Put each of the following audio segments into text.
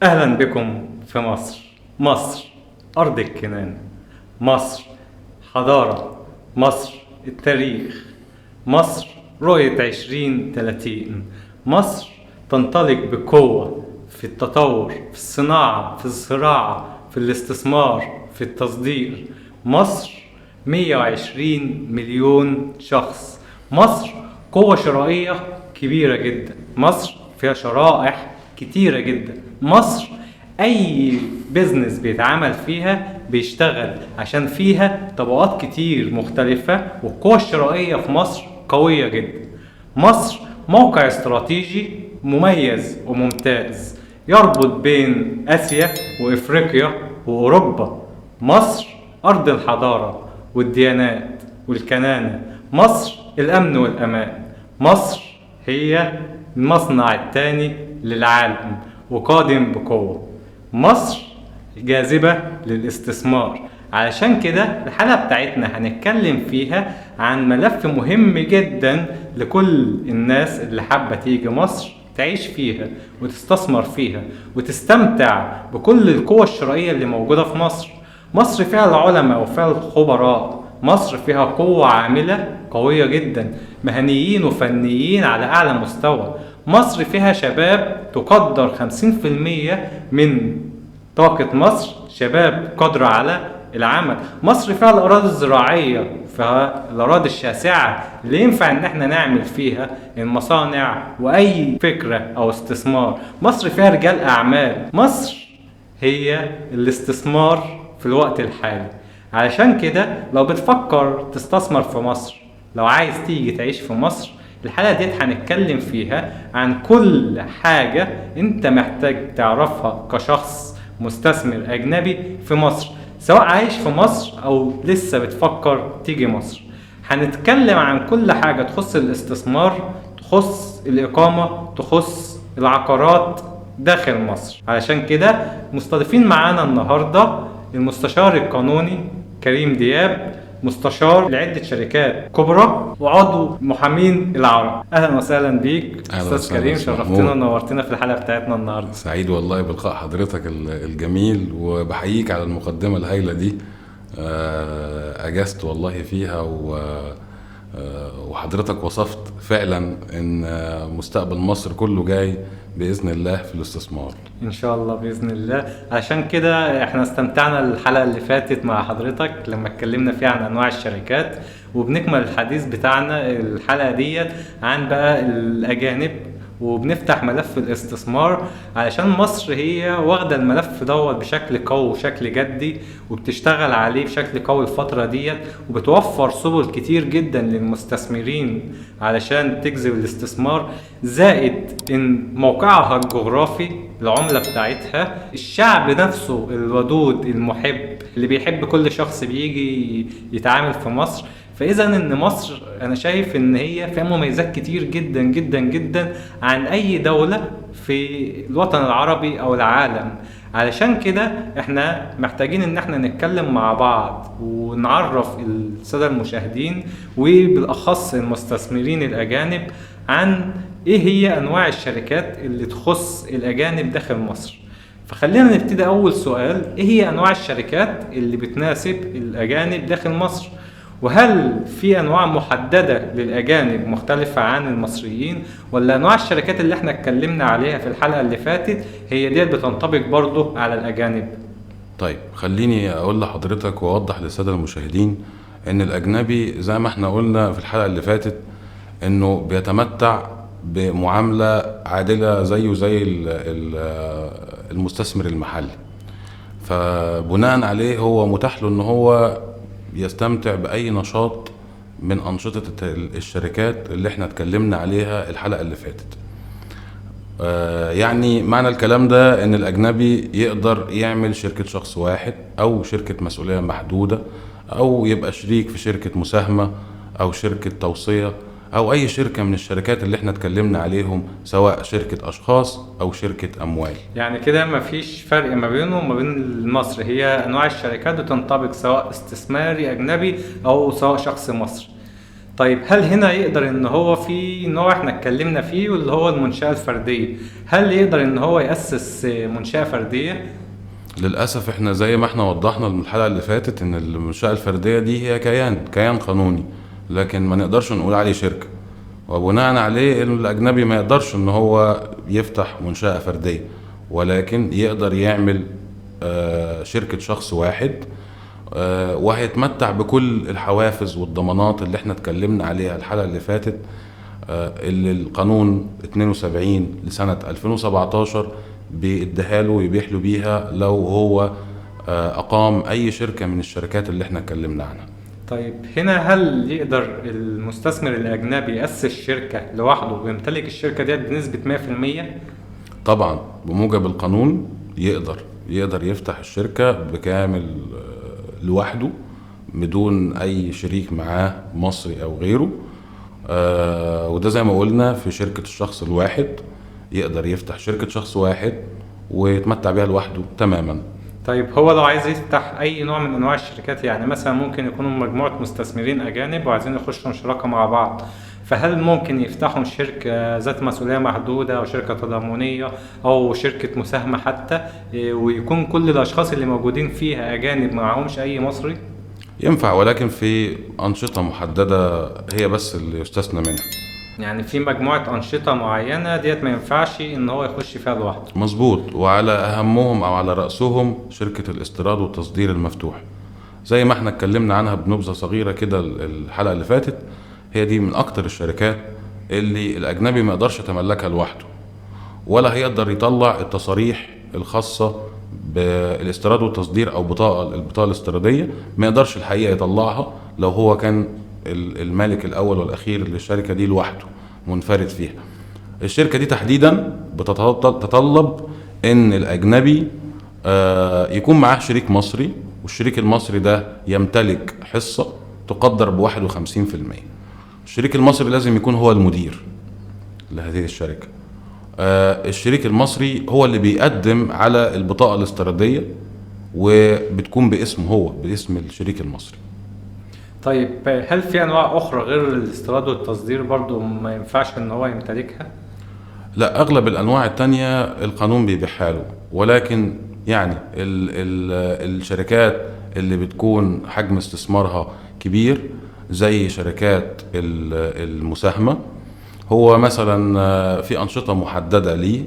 أهلا بكم في مصر. مصر أرض الكنان، مصر حضارة، مصر التاريخ، مصر رؤية 2030. مصر تنطلق بقوة في التطور، في الصناعة، في الزراعة، في الاستثمار، في التصدير. مصر 120 مليون شخص. مصر قوة شرائية كبيرة جدا. مصر فيها شرائح كتيرة جدا. مصر اي بيزنس بيتعمل فيها بيشتغل عشان فيها طبقات كتير مختلفة، والقوة الشرائية في مصر قوية جدا. مصر موقع استراتيجي مميز وممتاز يربط بين اسيا وافريقيا واوروبا. مصر ارض الحضارة والديانات والكنانة. مصر الامن والامان. مصر هي المصنع الثاني للعالم وقادم بقوة. مصر جاذبة للاستثمار. علشان كده الحلقة بتاعتنا هنتكلم فيها عن ملف مهم جدا لكل الناس اللي حابة تيجي مصر تعيش فيها وتستثمر فيها وتستمتع بكل القوة الشرائية اللي موجودة في مصر. مصر فيها العلماء وفيها الخبراء. مصر فيها قوة عاملة قوية جدا، مهنيين وفنيين على أعلى مستوى. مصر فيها شباب تقدر 50% من طاقة مصر شباب قادرة على العمل. مصر فيها الأراضي الزراعية، فيها الأراضي الشاسعة اللي ينفع إن احنا نعمل فيها المصانع وأي فكرة أو استثمار. مصر فيها رجال أعمال. مصر هي الاستثمار في الوقت الحالي. علشان كده لو بتفكر تستثمر في مصر، لو عايز تيجي تعيش في مصر، الحلقة ديت هنتكلم فيها عن كل حاجة انت محتاج تعرفها كشخص مستثمر اجنبي في مصر، سواء عايش في مصر او لسه بتفكر تيجي مصر. هنتكلم عن كل حاجة تخص الاستثمار، تخص الاقامة، تخص العقارات داخل مصر. علشان كده مستضيفين معانا النهاردة المستشار القانوني كريم دياب، مستشار لعدة شركات كبرى وعضو محامين العرب. اهلا وسهلا بيك استاذ كريم، شرفتنا ونورتنا في الحلقة بتاعتنا النهاردة. سعيد والله بلقاء حضرتك الجميل، وبحييك على المقدمة الهائلة دي. اجزت والله فيها وحضرتك وصفت فعلا ان مستقبل مصر كله جاي بإذن الله في الاستثمار ان شاء الله بإذن الله. عشان كده احنا استمتعنا الحلقة اللي فاتت مع حضرتك لما اتكلمنا فيها عن انواع الشركات، وبنكمل الحديث بتاعنا الحلقة ديت عن بقى الاجانب، وبنفتح ملف الاستثمار علشان مصر هي واخده الملف دوت بشكل قوي وشكل جدي، وبتشتغل عليه بشكل قوي الفترة ديت، وبتوفر سبل كتير جدا للمستثمرين علشان تجذب الاستثمار. زائد ان موقعها الجغرافي، العملة بتاعتها، الشعب نفسه الودود المحب اللي بيحب كل شخص بيجي يتعامل في مصر. فاذا ان مصر انا شايف ان هي فيها مميزات كتير جدا جدا جدا عن اي دولة في الوطن العربي او العالم. علشان كده احنا محتاجين ان احنا نتكلم مع بعض ونعرف السادة المشاهدين وبالاخص المستثمرين الاجانب عن ايه هي انواع الشركات اللي تخص الاجانب داخل مصر. فخلينا نبتدي اول سؤال، ايه هي انواع الشركات اللي بتناسب الاجانب داخل مصر؟ وهل في انواع محددة للاجانب مختلفة عن المصريين، ولا انواع الشركات اللي احنا اتكلمنا عليها في الحلقة اللي فاتت هي ديت بتنطبق برضو على الاجانب؟ طيب خليني اقول لحضرتك واوضح للسادة المشاهدين ان الاجنبي زي ما احنا قلنا في الحلقة اللي فاتت انه بيتمتع بمعاملة عادلة زيه زي المستثمر المحلي، فبناء عليه هو متاح له ان هو يستمتع بأي نشاط من أنشطة الشركات اللي احنا اتكلمنا عليها الحلقة اللي فاتت. يعني معنى الكلام ده ان الأجنبي يقدر يعمل شركة شخص واحد أو شركة مسؤولية محدودة، أو يبقى شريك في شركة مساهمة أو شركة توصية أو أي شركة من الشركات اللي احنا اتكلمنا عليهم، سواء شركة أشخاص أو شركة أموال. يعني كده مفيش فرق ما بينه وما بين مصر، هي أنواع الشركات بتنطبق سواء استثماري أجنبي أو سواء شخص مصري. طيب هل هنا يقدر ان هو في نوع احنا اتكلمنا فيه واللي هو المنشأة الفردية، هل يقدر ان هو يأسس منشأة فردية؟ للأسف احنا زي ما احنا وضحنا من الحلقة اللي فاتت ان المنشأة الفردية دي هي كيان قانوني، لكن ما نقدرش نقول عليه شركة، وبناء عليه الأجنبي ما يقدرش ان هو يفتح منشأة فردية، ولكن يقدر يعمل شركة شخص واحد، وهيتمتع بكل الحوافز والضمانات اللي احنا اتكلمنا عليها الحلقة اللي فاتت، اللي القانون 72 لسنة 2017 بيديها له ويبيح له بيها لو هو أقام أي شركة من الشركات اللي احنا اتكلمنا عنها. طيب هنا هل يقدر المستثمر الأجنبي يأسس شركة لوحده ويمتلك الشركة ديت بنسبة 100%؟ طبعا بموجب القانون يقدر يفتح الشركة بكامل لوحده بدون أي شريك معاه مصري أو غيره. وده زي ما قلنا في شركة الشخص الواحد، يقدر يفتح شركة شخص واحد ويتمتع بيها لوحده تماما. طيب هو لو عايز يفتح أي نوع من أنواع الشركات، يعني مثلا ممكن يكونوا مجموعة مستثمرين أجانب وعايزين يخشوا شراكة مع بعض، فهل ممكن يفتحوا شركة ذات مسؤولية محدودة أو شركة تضامنية أو شركة مساهمة حتى، ويكون كل الأشخاص اللي موجودين فيها أجانب معهمش أي مصري؟ ينفع، ولكن في أنشطة محددة هي بس اللي يستثنى منها. يعني في مجموعة أنشطة معينة ديت ما ينفعش إن هو يخش فيها لوحده. مظبوط، وعلى أهمهم أو على رأسهم شركة الاستيراد والتصدير المفتوح، زي ما احنا اتكلمنا عنها بنبذة صغيرة كده الحلقة اللي فاتت. هي دي من أكتر الشركات اللي الأجنبي ما يقدرش يتملكها لوحده، ولا هيقدر يطلع التصاريح الخاصة بالاستيراد والتصدير أو البطاقة الاستيرادية، ما يقدرش الحقيقة يطلعها لو هو كان المالك الأول والأخير للشركة دي لوحده منفرد فيها. الشركة دي تحديدا بتتطلب ان الأجنبي يكون معاه شريك مصري، والشريك المصري ده يمتلك حصة تقدر ب51%. الشريك المصري لازم يكون هو المدير لهذه الشركة. الشريك المصري هو اللي بيقدم على البطاقة الاستيرادية وبتكون باسم الشريك المصري. طيب هل في أنواع أخرى غير الاستيراد والتصدير برضو ما ينفعش إن هو يمتلكها؟ لا، أغلب الأنواع التانية القانون بيبيحها له، ولكن يعني الشركات اللي بتكون حجم استثمارها كبير زي شركات المساهمة، هو مثلا في أنشطة محددة ليه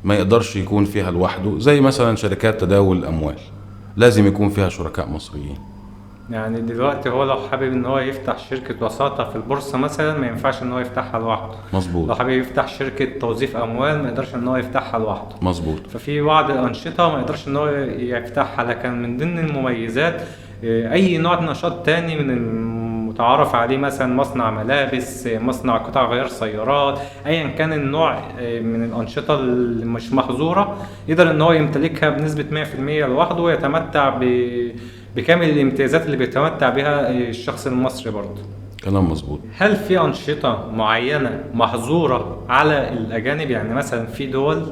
ما يقدرش يكون فيها لوحده، زي مثلا شركات تداول الأموال لازم يكون فيها شركاء مصريين. يعني دلوقتي هو لو حابب ان هو يفتح شركة وساطة في البورصة مثلا ما ينفعش ان هو يفتحها لوحده. مظبوط. لو حابب يفتح شركة توظيف اموال ما يقدرش ان هو يفتحها لوحده. مظبوط. ففي بعض الانشطة ما يقدرش ان هو يفتحها، لكن من ضمن المميزات اي نوع نشاط تاني من المتعارف عليه، مثلا مصنع ملابس، مصنع قطع غيار سيارات، ايا كان النوع من الانشطة اللي مش محظورة، يقدر ان هو يمتلكها بنسبة 100% لوحده ويتمتع بكامل الامتيازات اللي بيتمتع بها الشخص المصري برضه. كلام مظبوط. هل في أنشطة معينة محظورة على الأجانب؟ يعني مثلا في دول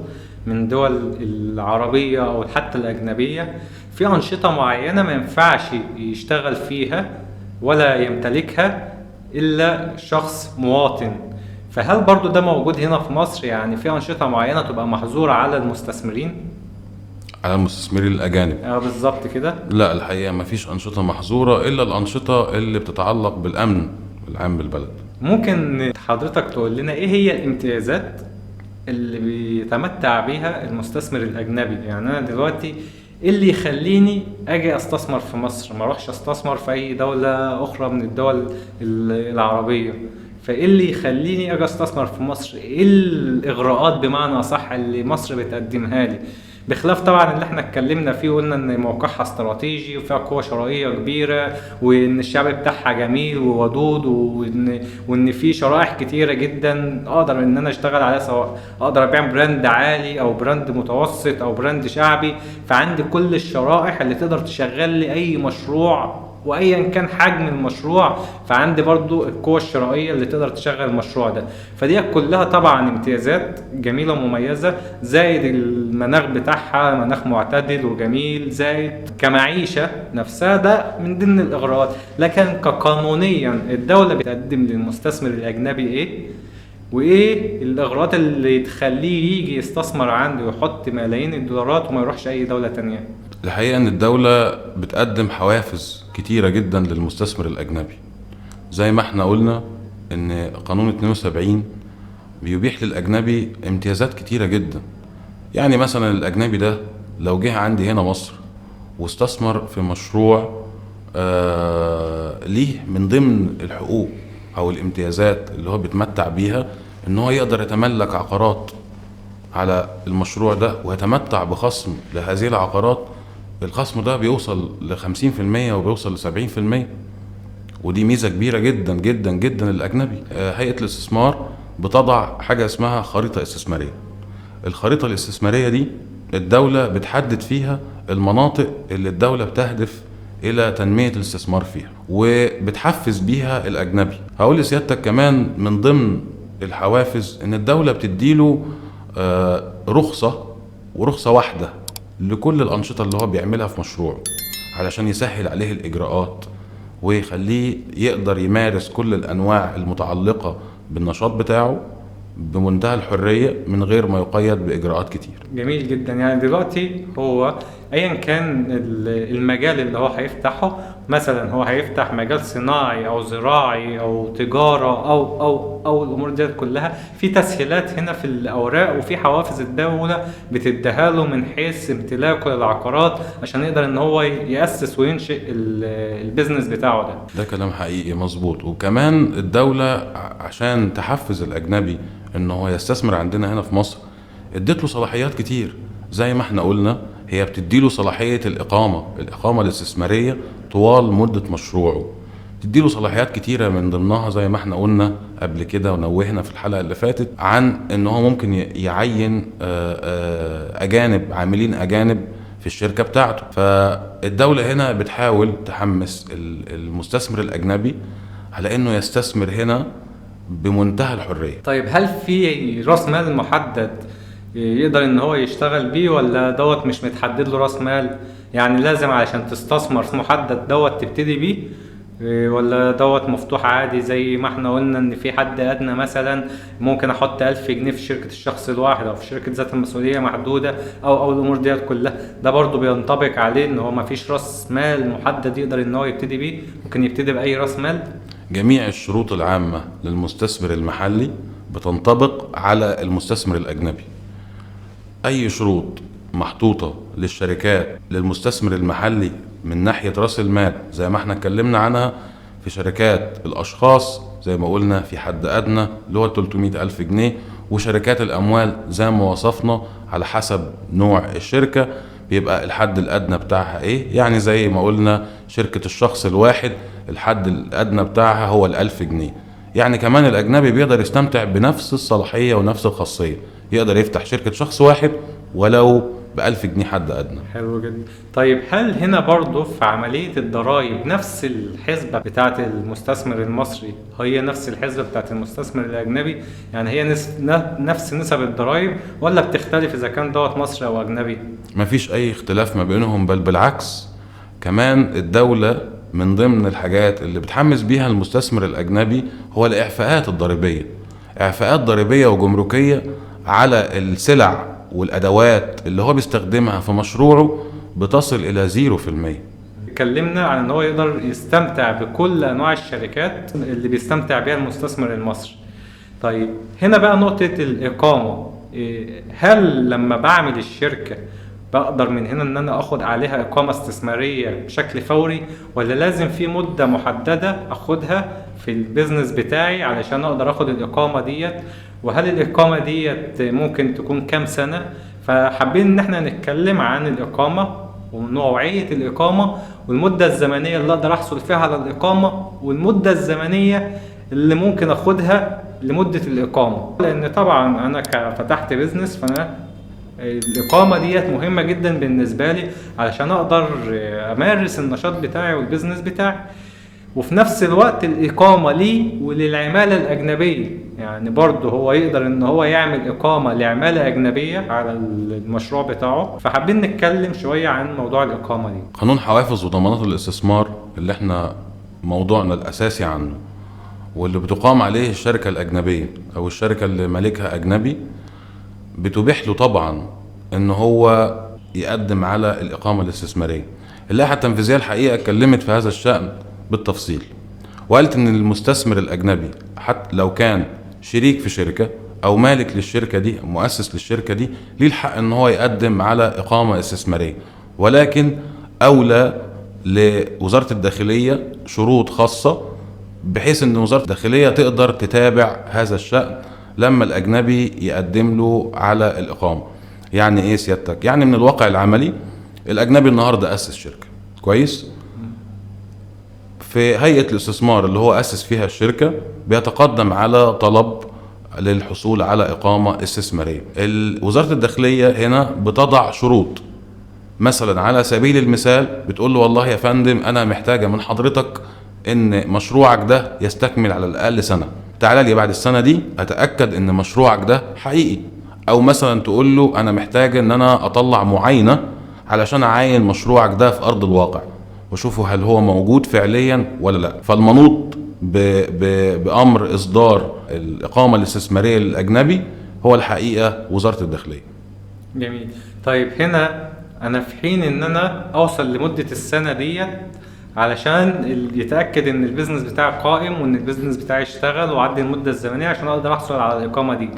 من دول العربية أو حتى الأجنبية في أنشطة معينة ما ينفعش يشتغل فيها ولا يمتلكها إلا شخص مواطن، فهل برضو ده موجود هنا في مصر؟ يعني في أنشطة معينة تبقى محظورة على المستثمرين؟ على المستثمرين الأجانب؟ بالظبط كده. لا، الحقيقة ما فيش أنشطة محظورة إلا الأنشطة اللي بتتعلق بالأمن العام بالبلد. ممكن حضرتك تقول لنا إيه هي الامتيازات اللي بيتمتع بيها المستثمر الأجنبي؟ يعني أنا دلوقتي إيه اللي يخليني أجي أستثمر في مصر ما أروحش أستثمر في أي دولة أخرى من الدول العربية؟ فإيه اللي يخليني أجي أستثمر في مصر؟ إيه الإغراءات بمعنى أصح اللي مصر بتقدمها لي؟ بخلاف طبعا اللي احنا اتكلمنا فيه وقلنا ان موقعها استراتيجي وفيها قوة شرائية كبيرة وان الشعب بتاعها جميل وودود وان في شرائح كتيرة جدا اقدر ان انا اشتغل عليها، سواء اقدر ابيع براند عالي او براند متوسط او براند شعبي، فعندي كل الشرائح اللي تقدر تشغل لي اي مشروع وايا كان حجم المشروع فعندي برضو القوة الشرائية اللي تقدر تشغل المشروع ده. فدي كلها طبعا امتيازات جميلة ومميزة، زائد المناخ بتاعها مناخ معتدل وجميل، زائد كمعيشة نفسها ده من ضمن الاغراءات. لكن كقانونيا الدولة بتقدم للمستثمر الاجنبي ايه، وايه الاغراءات اللي تخليه يجي يستثمر عندي ويحط ملايين الدولارات وما يروحش اي دولة تانية؟ الحقيقة ان الدولة بتقدم حوافز كتيرة جدا للمستثمر الاجنبي. زي ما احنا قلنا ان قانون 72 بيبيح للاجنبي امتيازات كتيرة جدا. يعني مثلا الاجنبي ده لو جه عندي هنا مصر واستثمر في مشروع ليه من ضمن الحقوق او الامتيازات اللي هو بيتمتع بيها ان هو يقدر يتملك عقارات على المشروع ده ويتمتع بخصم لهذه العقارات. الخصم ده بيوصل ل50% وبيوصل ل70%، ودي ميزة كبيرة جدا جدا جدا للأجنبي. هيئة الاستثمار بتضع حاجة اسمها خريطة استثمارية. الخريطة الاستثمارية دي الدولة بتحدد فيها المناطق اللي الدولة بتهدف إلى تنمية الاستثمار فيها وبتحفز بيها الأجنبي. هقول لسيادتك كمان من ضمن الحوافز إن الدولة بتديله رخصة، ورخصة واحدة لكل الأنشطة اللي هو بيعملها في مشروعه علشان يسهل عليه الإجراءات ويخليه يقدر يمارس كل الأنواع المتعلقة بالنشاط بتاعه بمنتهى الحرية من غير ما يقيد بإجراءات كتير. جميل جدا. يعني دلوقتي هو ايا كان المجال اللي هو هيفتحه، مثلا هو هيفتح مجال صناعي او زراعي او تجارة او الامور دي كلها، في تسهيلات هنا في الاوراق وفي حوافز الدولة بتديها له من حيث امتلاكه للعقارات عشان يقدر ان هو يأسس وينشئ البيزنس بتاعه ده. ده كلام حقيقي مظبوط. وكمان الدولة عشان تحفز الاجنبي ان هو يستثمر عندنا هنا في مصر اديت له صلاحيات كتير. زي ما احنا قلنا هي بتديله صلاحية الإقامة الاستثمارية طوال مدة مشروعه. بتديله صلاحيات كتيرة من ضمنها زي ما احنا قلنا قبل كده ونوهنا في الحلقة اللي فاتت عن ان هو ممكن يعين أجانب، عاملين أجانب في الشركة بتاعته. فالدولة هنا بتحاول تحمس المستثمر الأجنبي على انه يستثمر هنا بمنتهى الحرية. طيب هل في راس مال محدد يقدر ان هو يشتغل بيه، ولا دوت مش متحدد له راس مال؟ يعني لازم علشان تستثمر في محدد دوت تبتدي بيه، ولا دوت مفتوح عادي زي ما احنا قلنا ان في حد ادنى مثلا ممكن احط 1000 جنيه في شركة الشخص الواحد او في شركة ذات المسؤولية محدودة او الامور ديت كلها؟ ده برضو بينطبق عليه ان هو مفيش راس مال محدد يقدر ان هو يبتدي بيه، ممكن يبتدي باي راس مال؟ جميع الشروط العامة للمستثمر المحلي بتنطبق على المستثمر الأجنبي. أي شروط محطوطة للشركات للمستثمر المحلي من ناحية رأس المال زي ما احنا اتكلمنا عنها في شركات الأشخاص زي ما قلنا في حد أدنى اللي هو 300,000 جنيه، وشركات الأموال زي ما وصفنا على حسب نوع الشركة بيبقى الحد الأدنى بتاعها إيه. يعني زي ما قلنا شركة الشخص الواحد الحد الأدنى بتاعها هو 1000 جنيه. يعني كمان الأجنبي بيقدر يستمتع بنفس الصلاحية ونفس الخاصية، يقدر يفتح شركة شخص واحد ولو ب1000 جنيه حد أدنى. حلو جدا. طيب هل هنا برضو في عملية الضرائب نفس الحسبة بتاعة المستثمر المصري هي نفس الحسبة بتاعة المستثمر الأجنبي؟ يعني هي نفس نسب الضرائب ولا بتختلف إذا كان دوت مصري أو أجنبي؟ مفيش أي اختلاف ما بينهم، بل بالعكس. كمان الدولة من ضمن الحاجات اللي بتحمس بيها المستثمر الأجنبي هو الإعفاءات الضريبية، إعفاءات ضريبية وجمركية على السلع والأدوات اللي هو بيستخدمها في مشروعه بتصل إلى 0%. اتكلمنا عن ان هو يقدر يستمتع بكل انواع الشركات اللي بيستمتع بيها المستثمر المصري. طيب هنا بقى نقطة الإقامة، هل لما بعمل الشركة بقدر من هنا ان انا اخد عليها إقامة استثمارية بشكل فوري، ولا لازم في مدة محددة اخدها في البيزنس بتاعي علشان اقدر اخد الإقامة ديت؟ وهل الإقامة ديت ممكن تكون كام سنة؟ فحابين ان احنا نتكلم عن الإقامة ونوعية الإقامة والمدة الزمنية اللي أقدر أحصل فيها على الإقامة والمدة الزمنية اللي ممكن أخدها لمدة الإقامة. لأن طبعا أنا فتحت بيزنس، فأنا الإقامة ديت مهمة جدا بالنسبة لي علشان أقدر أمارس النشاط بتاعي والبزنس بتاعي. وفي نفس الوقت الإقامة لي وللعمالة الأجنبية، يعني برضه هو يقدر إن هو يعمل إقامة لعمالة أجنبية على المشروع بتاعه. فحابين نتكلم شوية عن موضوع الإقامة دي. قانون حوافز وضمانات الاستثمار اللي احنا موضوعنا الأساسي عنه، واللي بتقام عليه الشركة الأجنبية أو الشركة اللي مالكها أجنبي، بتبيح له طبعا إن هو يقدم على الإقامة الاستثمارية. اللائحة التنفيذية الحقيقة اتكلمت في هذا الشأن بالتفصيل، وقالت إن المستثمر الأجنبي حتى لو كان شريك في شركة أو مالك للشركة دي، مؤسس للشركة دي، ليه الحق إن هو يقدم على إقامة استثمارية، ولكن أولى لوزارة الداخلية شروط خاصة بحيث ان وزارة الداخلية تقدر تتابع هذا الشأن لما الاجنبي يقدم له على الاقامة. يعني ايه سيادتك؟ يعني من الواقع العملي الاجنبي النهاردة اسس شركة كويس، في هيئة الاستثمار اللي هو اسس فيها الشركة بيتقدم على طلب للحصول على اقامة استثمارية. وزارة الداخلية هنا بتضع شروط، مثلا على سبيل المثال بتقول له والله يا فندم انا محتاجة من حضرتك ان مشروعك ده يستكمل على الاقل سنة، تعال لي بعد السنة دي اتأكد ان مشروعك ده حقيقي. او مثلا تقول له انا محتاج ان انا اطلع معاينة علشان اعاين مشروعك ده في ارض الواقع وشوفوا هل هو موجود فعليا ولا لا. فالمنوط بامر اصدار الاقامة الاستثمارية للاجنبي هو الحقيقة وزارة الداخلية. جميل. طيب هنا انا في حين ان انا اوصل لمدة السنة ديت علشان يتأكد ان البيزنس بتاعي قائم وان البيزنس بتاعي اشتغل وعدي المدة الزمنية عشان اقدر احصل على الاقامة دي،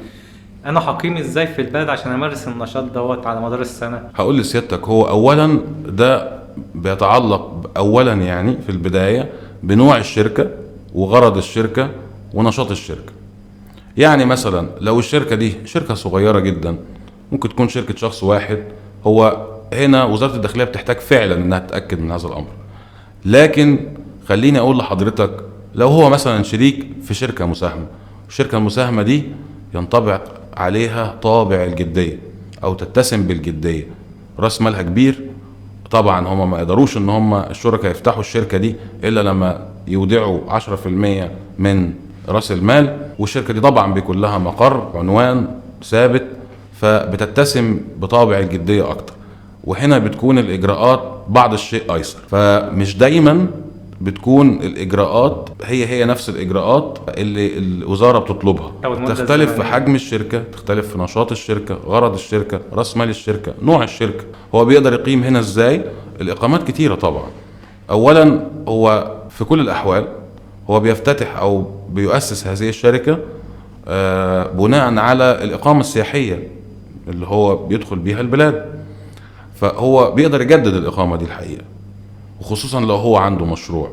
انا حقيم ازاي في البلد عشان امارس النشاط دوت على مدار السنة؟ هقول لسيادتك، هو اولا ده بيتعلق اولا يعني في البداية بنوع الشركة وغرض الشركة ونشاط الشركة. يعني مثلا لو الشركة دي شركة صغيرة جدا ممكن تكون شركة شخص واحد، هو هنا وزارة الداخلية بتحتاج فعلا انها تتأكد من هذا الامر. لكن خليني اقول لحضرتك لو هو مثلا شريك في شركة مساهمة، الشركة المساهمة دي ينطبق عليها طابع الجدية او تتسم بالجدية، راس مالها كبير، طبعا هم ما يقدروش ان هم الشركاء يفتحوا الشركة دي الا لما يودعوا 10% من راس المال، والشركة دي طبعا بيكون لها مقر عنوان ثابت، فبتتسم بطابع الجدية اكتر. وهنا بتكون الاجراءات بعض الشيء ايسر، فمش دايما بتكون الاجراءات هي نفس الاجراءات اللي الوزارة بتطلبها، تختلف في حجم الشركة، تختلف في نشاط الشركة، غرض الشركة، راس مال الشركة، نوع الشركة. هو بيقدر يقيم هنا ازاي؟ الاقامات كتيرة طبعا. اولا هو في كل الاحوال هو بيفتتح او بيؤسس هذه الشركة بناء على الاقامة السياحية اللي هو بيدخل بيها البلاد، فهو بيقدر يجدد الإقامة دي الحقيقة، وخصوصا لو هو عنده مشروع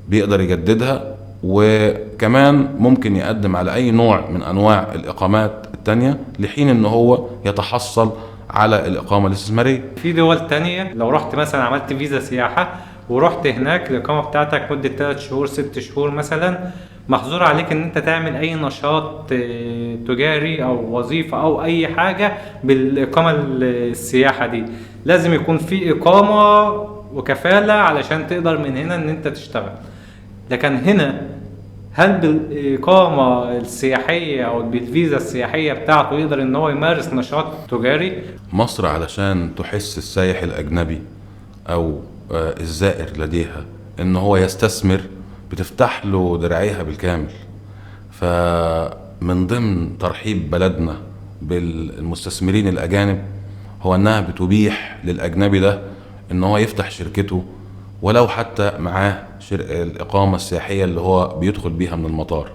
بيقدر يجددها، وكمان ممكن يقدم على أي نوع من أنواع الإقامات التانية لحين إن هو يتحصل على الإقامة الاستثمارية. في دول تانية لو رحت مثلا عملت فيزا سياحة ورحت هناك الإقامة بتاعتك مدة 3 شهور 6 شهور مثلا، محظور عليك ان انت تعمل اي نشاط تجاري او وظيفة او اي حاجة بالاقامة السياحة دي، لازم يكون في اقامة وكفالة علشان تقدر من هنا ان انت تشتغل. لكن هنا هل بالاقامة السياحية او بالفيزا السياحية بتاعته يقدر ان هو يمارس نشاط تجاري؟ مصر علشان تحس السائح الاجنبي او الزائر لديها ان هو يستثمر بتفتح له دراعيها بالكامل. فمن ضمن ترحيب بلدنا بالمستثمرين الأجانب هو أنها بتبيح للأجنبي ده أن هو يفتح شركته ولو حتى معاه الإقامة السياحية اللي هو بيدخل بيها من المطار،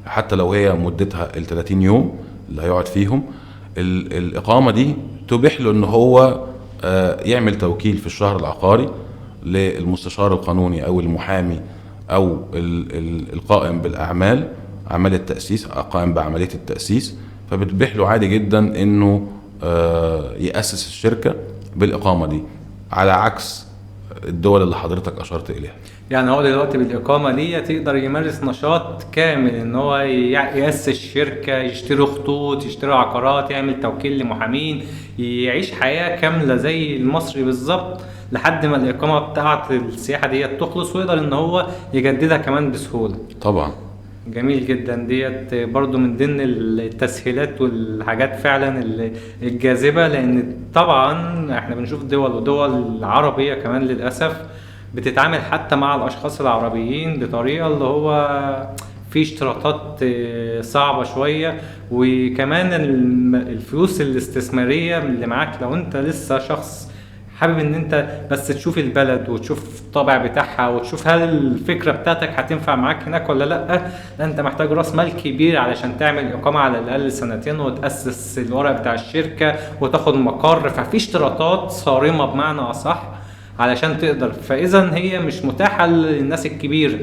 حتى لو هي مدتها 30 يوم اللي هيقعد فيهم، الإقامة دي تبيح له أن هو يعمل توكيل في الشهر العقاري للمستشار القانوني أو المحامي أو القائم بالأعمال، أعمال التأسيس، قائم بعملية التأسيس، فبتبيح له عادي جدا إنه يأسس الشركة بالإقامة دي، على عكس الدول اللي حضرتك أشرت إليها. يعني هو دلوقتي بالإقامة دي يقدر يمارس نشاط كامل، إن هو يأسس شركة، يشتري خطوط، يشتري عقارات، يعمل توكيل لمحامين، يعيش حياة كاملة زي المصري بالظبط لحد ما الإقامة بتاعة السياحة دي تخلص، ويقدر إن هو يجددها كمان بسهولة. طبعا. جميل جدا. ديت برضو من ضمن التسهيلات والحاجات فعلا الجاذبة، لأن طبعا احنا بنشوف دول ودول عربية كمان للأسف بتتعامل حتى مع الأشخاص العربيين بطريقة اللي هو في اشتراطات صعبة شوية. وكمان الفلوس الاستثمارية اللي معاك، لو انت لسه شخص حابب ان انت بس تشوف البلد وتشوف الطابع بتاعها وتشوف هل الفكرة بتاعتك هتنفع معاك هناك ولا لا، انت محتاج راس مال كبير علشان تعمل اقامة على الاقل سنتين وتأسس الورق بتاع الشركة وتاخد مقر. ففي اشتراطات صارمة بمعنى اصح علشان تقدر، فاذا هي مش متاحة للناس الكبيرة.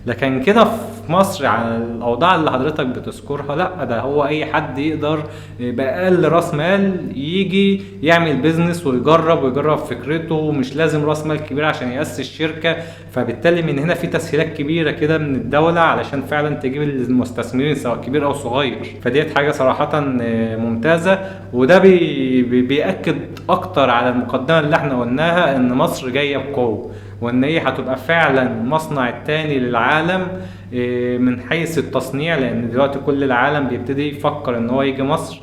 لكن كده في مصر على الاوضاع اللي حضرتك بتذكرها، لا ده هو اي حد يقدر باقل راس مال يجي يعمل بيزنس ويجرب فكرته، مش لازم راس مال كبير عشان يأسس شركة. فبالتالي من هنا في تسهيلات كبيرة كده من الدولة علشان فعلا تجيب المستثمرين سواء كبير او صغير. فديت حاجة صراحة ممتازة، وده بيأكد اكتر على المقدمة اللي احنا قلناها ان مصر جاية بقوة، وان هي هتبقى فعلا مصنع التاني للعالم من حيث التصنيع، لان دلوقتي كل العالم بيبتدي يفكر ان هو يجي مصر.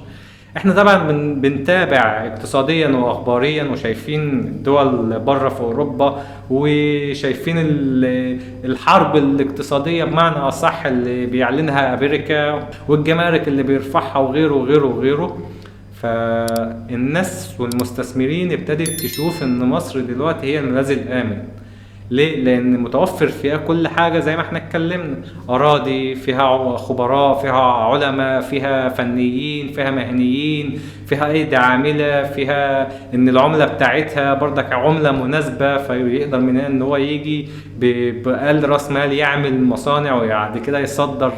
احنا طبعا بنتابع اقتصاديا واخباريا وشايفين الدول بره في اوروبا، وشايفين الحرب الاقتصادية بمعنى اصح اللي بيعلنها امريكا والجمارك اللي بيرفعها وغيره وغيره وغيره. فالناس والمستثمرين ابتدت تشوف ان مصر دلوقتي هي الملاذ الامن. ليه؟ لان متوفر فيها كل حاجة زي ما احنا اتكلمنا، اراضي فيها، خبراء فيها، علماء فيها، فنيين فيها، مهنيين فيها، ايدي عاملة فيها، ان العملة بتاعتها برضك عملة مناسبة، فيقدر منها ان هو يجي بأقل راس مال يعمل مصانع وبعد كده يصدر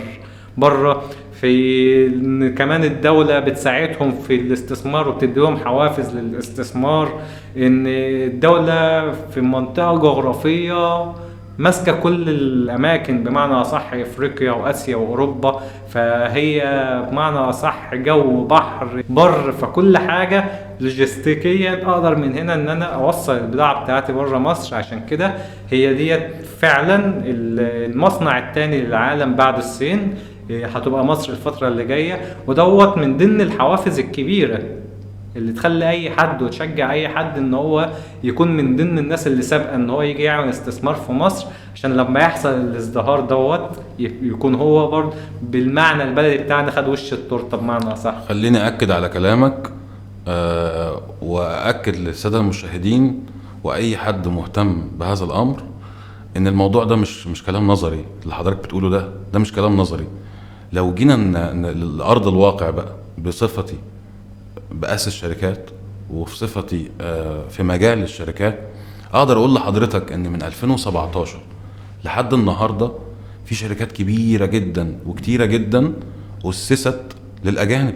بره. في كمان الدولة بتساعدهم في الاستثمار وبتديهم حوافز للاستثمار، ان الدولة في منطقة جغرافية ماسكة كل الاماكن بمعنى اصح، افريقيا واسيا واوروبا، فهي بمعنى اصح جو بحر بر، فكل حاجة لوجستيكيا اقدر من هنا ان انا اوصل البضاعة بتاعتي بره مصر. عشان كده هي ديت فعلا المصنع التاني للعالم بعد الصين هتبقى مصر الفترة اللي جاية. ودوت من ضمن الحوافز الكبيرة اللي تخلي اي حد وتشجع اي حد ان هو يكون من ضمن الناس اللي سابقه ان هو يجي يعمل استثمار في مصر، عشان لما يحصل الازدهار دوت يكون هو برضه بالمعنى البلدي بتاعنا خد وش التورته بمعنى صح. خليني أكد على كلامك وأكد للسادة المشاهدين وأي حد مهتم بهذا الأمر إن الموضوع ده مش كلام نظري اللي حضرتك بتقوله، ده مش كلام نظري. لو جينا لأرض الواقع بقى بصفتي بأسس شركات وفي صفتي في مجال الشركات، أقدر أقول لحضرتك إن من 2017 لحد النهاردة في شركات كبيرة جدا وكتيرة جدا أسست للأجانب،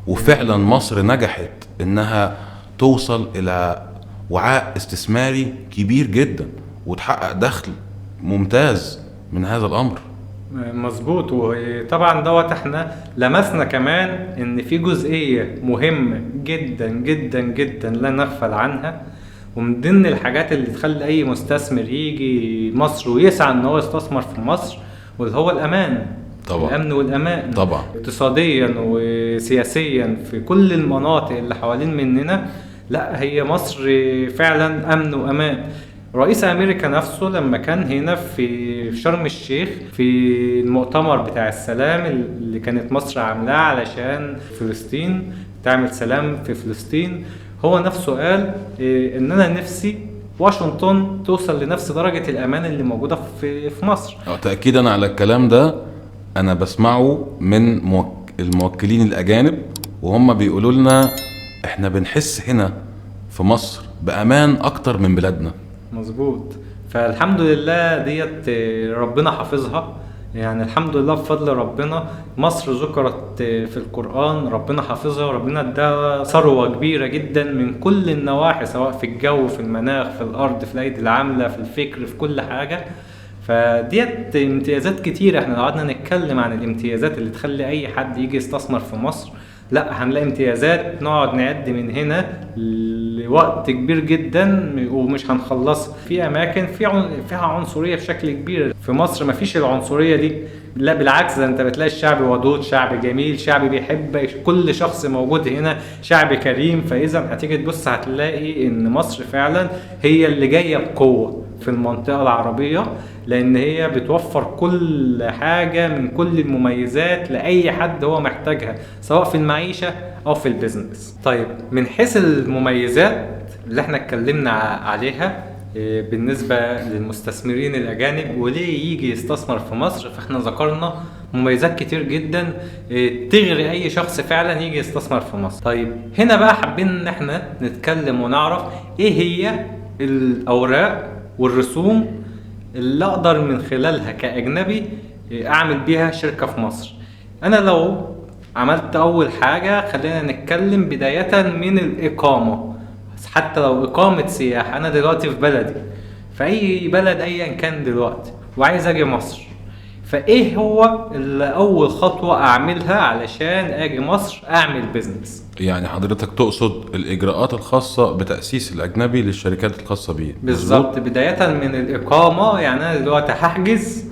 وفعلا مصر نجحت إنها توصل إلى وعاء استثماري كبير جدا وتحقق دخل ممتاز من هذا الأمر. مظبوط. وطبعا دوت احنا لمسنا كمان ان في جزئية مهمة جدا جدا جدا لا نغفل عنها، ومن ضمن الحاجات اللي تخلي اي مستثمر يجي مصر ويسعى ان هو يستثمر في مصر، واللي هو الامان. طبعا. الامن والامان طبعا. اقتصاديا وسياسيا في كل المناطق اللي حوالين مننا، لا هي مصر فعلا امن وامان. رئيس امريكا نفسه لما كان هنا في شرم الشيخ في المؤتمر بتاع السلام اللي كانت مصر عاملاه علشان فلسطين، تعمل سلام في فلسطين، هو نفسه قال ان انا نفسي واشنطن توصل لنفس درجة الامان اللي موجودة في مصر. تأكيدا على الكلام ده انا بسمعه من الموكلين الاجانب، وهم بيقولوا لنا احنا بنحس هنا في مصر بامان اكتر من بلادنا. مظبوط. فالحمد لله ديت ربنا حافظها. يعني الحمد لله بفضل ربنا مصر ذكرت في القرآن، ربنا حافظها وربنا اداها ثروة كبيرة جدا من كل النواحي، سواء في الجو، في المناخ، في الأرض، في الأيدي العاملة، في الفكر، في كل حاجة. فديت امتيازات كتيرة. احنا لو قعدنا نتكلم عن الامتيازات اللي تخلي أي حد يجي يستثمر في مصر، لا هنلاقي امتيازات نقعد نعد من هنا لوقت كبير جدا ومش هنخلصها. في اماكن فيها عنصريه بشكل كبير. في مصر مفيش العنصريه دي، لا بالعكس، ده انت بتلاقي الشعب ودود، شعب جميل، شعب بيحب كل شخص موجود هنا، شعب كريم. فاذا هتيجي تبص هتلاقي ان مصر فعلا هي اللي جايه بقوه في المنطقه العربيه، لان هي بتوفر كل حاجه من كل المميزات لاي حد هو محتاجها، سواء في المعيشه او في البيزنس. طيب من حيث المميزات اللي احنا اتكلمنا عليها بالنسبة للمستثمرين الأجانب وليه يجي يستثمر في مصر، فاحنا ذكرنا مميزات كتير جدا تغري أي شخص فعلا يجي يستثمر في مصر. طيب هنا بقى حابين إن احنا نتكلم ونعرف إيه هي الأوراق والرسوم اللي أقدر من خلالها كأجنبي أعمل بيها شركة في مصر. أنا لو عملت أول حاجة، خلينا نتكلم بداية من الإقامة. حتى لو إقامة سياحة، أنا دلوقتي في بلدي، في أي بلد أيا كان دلوقتي، وعايز أجي مصر، فإيه هو أول خطوة أعملها علشان أجي مصر أعمل بيزنس؟ يعني حضرتك تقصد الإجراءات الخاصة بتأسيس الأجنبي للشركات الخاصة بيه؟ بالظبط، بداية من الإقامة. يعني أنا دلوقتي هحجز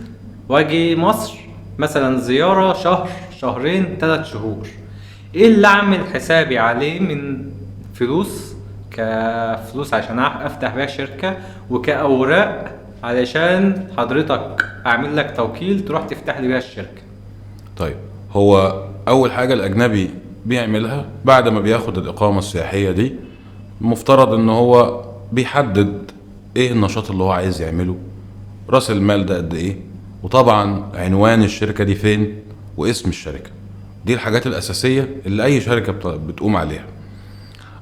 وأجي مصر مثلا زيارة شهر، شهرين، 3 شهور. إيه اللي أعمل حسابي عليه من فلوس، كفلوس عشان افتح بيها شركة، وكأوراق علشان حضرتك اعمل لك توكيل تروح تفتح لي بيها الشركة؟ طيب، هو اول حاجة الاجنبي بيعملها بعد ما بياخد الاقامة السياحية دي، مفترض ان هو بيحدد ايه النشاط اللي هو عايز يعمله، راس المال ده قد ايه، وطبعا عنوان الشركة دي فين، واسم الشركة. دي الحاجات الاساسية اللي اي شركة بتقوم عليها.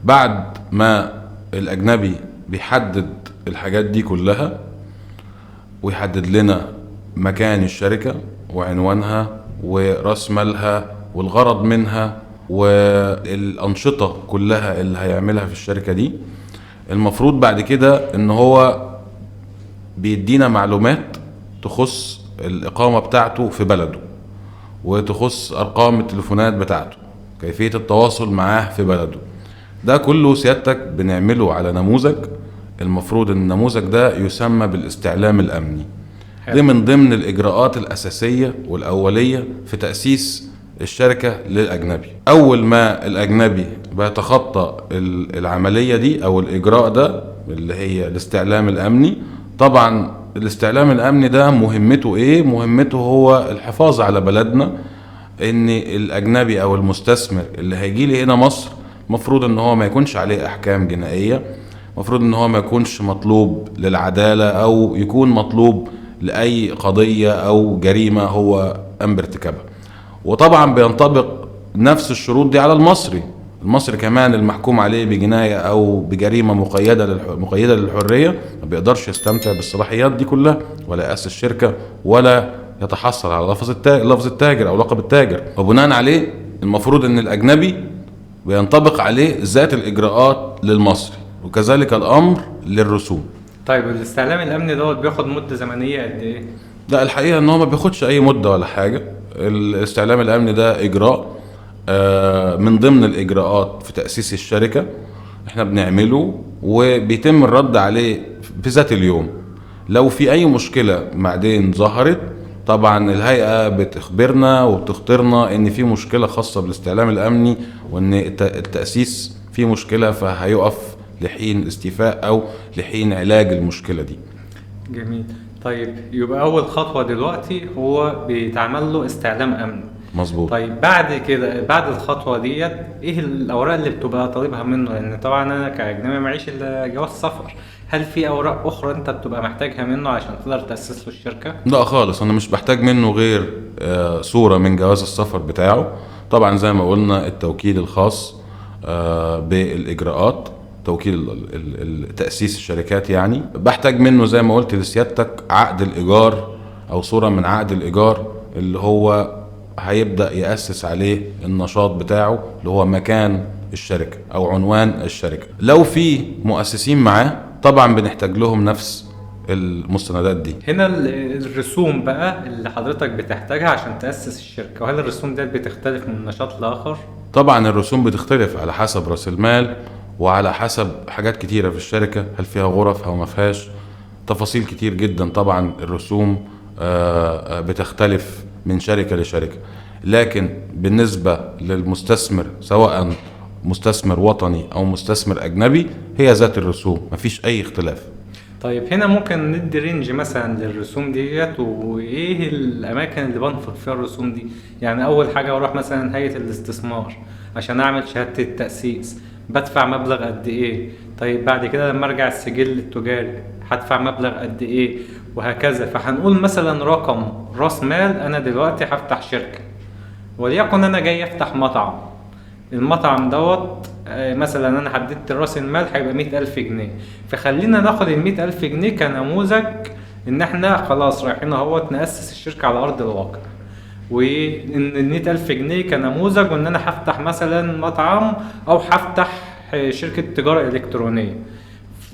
بعد ما الأجنبي بيحدد الحاجات دي كلها ويحدد لنا مكان الشركة وعنوانها ورأس مالها والغرض منها والأنشطة كلها اللي هيعملها في الشركة دي، المفروض بعد كده إن هو بيدينا معلومات تخص الإقامة بتاعته في بلده، وتخص أرقام التليفونات بتاعته، كيفية التواصل معاه في بلده. ده كله سيادتك بنعمله على نموذج. المفروض ان النموذج ده يسمى بالاستعلام الامني. دي من ضمن الاجراءات الاساسية والاولية في تأسيس الشركة للاجنبي. اول ما الاجنبي بيتخطى العملية دي او الاجراء ده اللي هي الاستعلام الامني، طبعا الاستعلام الامني ده مهمته ايه؟ مهمته هو الحفاظ على بلدنا، ان الاجنبي او المستثمر اللي هيجي لي هنا مصر مفروض ان هو ما يكونش عليه احكام جنائية، مفروض ان هو ما يكونش مطلوب للعدالة او يكون مطلوب لاي قضية او جريمة هو قام بارتكابها. وطبعا بينطبق نفس الشروط دي على المصري كمان المحكوم عليه بجناية او بجريمة مقيدة للحرية ما بيقدرش يستمتع بالصلاحيات دي كلها، ولا يأسس شركة، ولا يتحصل على لفظ التاجر او لقب التاجر. وبناء عليه المفروض ان الاجنبي بينطبق عليه ذات الإجراءات للمصري، وكذلك الأمر للرسوم. طيب الاستعلام الأمني دوت بياخد مدة زمنية قد إيه؟ لا، الحقيقة إن هو ما بياخدش أي مدة ولا حاجة. الاستعلام الأمني ده إجراء من ضمن الإجراءات في تأسيس الشركة، إحنا بنعمله وبيتم الرد عليه في ذات اليوم. لو في أي مشكلة بعدين ظهرت، طبعا الهيئة بتخبرنا وبتخطرنا ان في مشكلة خاصة بالاستعلام الامني، وان التأسيس فيه مشكلة، فهيقف لحين الاستيفاء او لحين علاج المشكلة دي. جميل. طيب يبقى اول خطوة دلوقتي هو بيتعمل له استعلام امني. مظبوط. طيب بعد كده، بعد الخطوة ديت، ايه الاوراق اللي بتبقى طالبها منه؟ لان طبعا انا كاجنبي معيش الا جواز سفر. هل في اوراق اخرى انت بتبقى محتاجها منه عشان تقدر تأسس له الشركة؟ لا خالص، انا مش بحتاج منه غير صورة من جواز السفر بتاعه. طبعا زي ما قلنا التوكيل الخاص بالاجراءات، توكيل تأسيس الشركات. يعني بحتاج منه زي ما قلت لسيادتك عقد الايجار او صورة من عقد الايجار اللي هو هيبدأ يأسس عليه النشاط بتاعه، اللي هو مكان الشركة او عنوان الشركة. لو في مؤسسين معاه طبعا بنحتاج لهم نفس المستندات دي. هنا الرسوم بقى اللي حضرتك بتحتاجها عشان تأسس الشركة، وهل الرسوم دي بتختلف من نشاط لآخر؟ طبعا الرسوم بتختلف على حسب رأس المال وعلى حسب حاجات كتيرة في الشركة، هل فيها غرف او ما فيهاش، تفاصيل كتير جدا. طبعا الرسوم بتختلف من شركة لشركة، لكن بالنسبة للمستثمر سواء مستثمر وطني او مستثمر اجنبي هي ذات الرسوم، مفيش اي اختلاف. طيب هنا ممكن ندي رينج مثلا للرسوم ديت، وايه الاماكن اللي بنفق فيها الرسوم دي؟ يعني اول حاجه بروح مثلا هيئه الاستثمار عشان اعمل شهاده التاسيس، بدفع مبلغ قد ايه؟ طيب بعد كده لما ارجع السجل التجاري هدفع مبلغ قد ايه؟ وهكذا. فهنقول مثلا رقم راس مال، انا دلوقتي هفتح شركه وليكن انا جاي افتح مطعم. المطعم دوت مثلا انا حددت راس المال هيبقى 100,000 جنيه. فخلينا ناخد ال 100,000 جنيه كنموذج ان احنا خلاص رايحين اهوت نأسس الشركة على ارض الواقع، وان ال 100,000 جنيه كنموذج، وان انا هفتح مثلا مطعم او هفتح شركة تجارة الكترونية،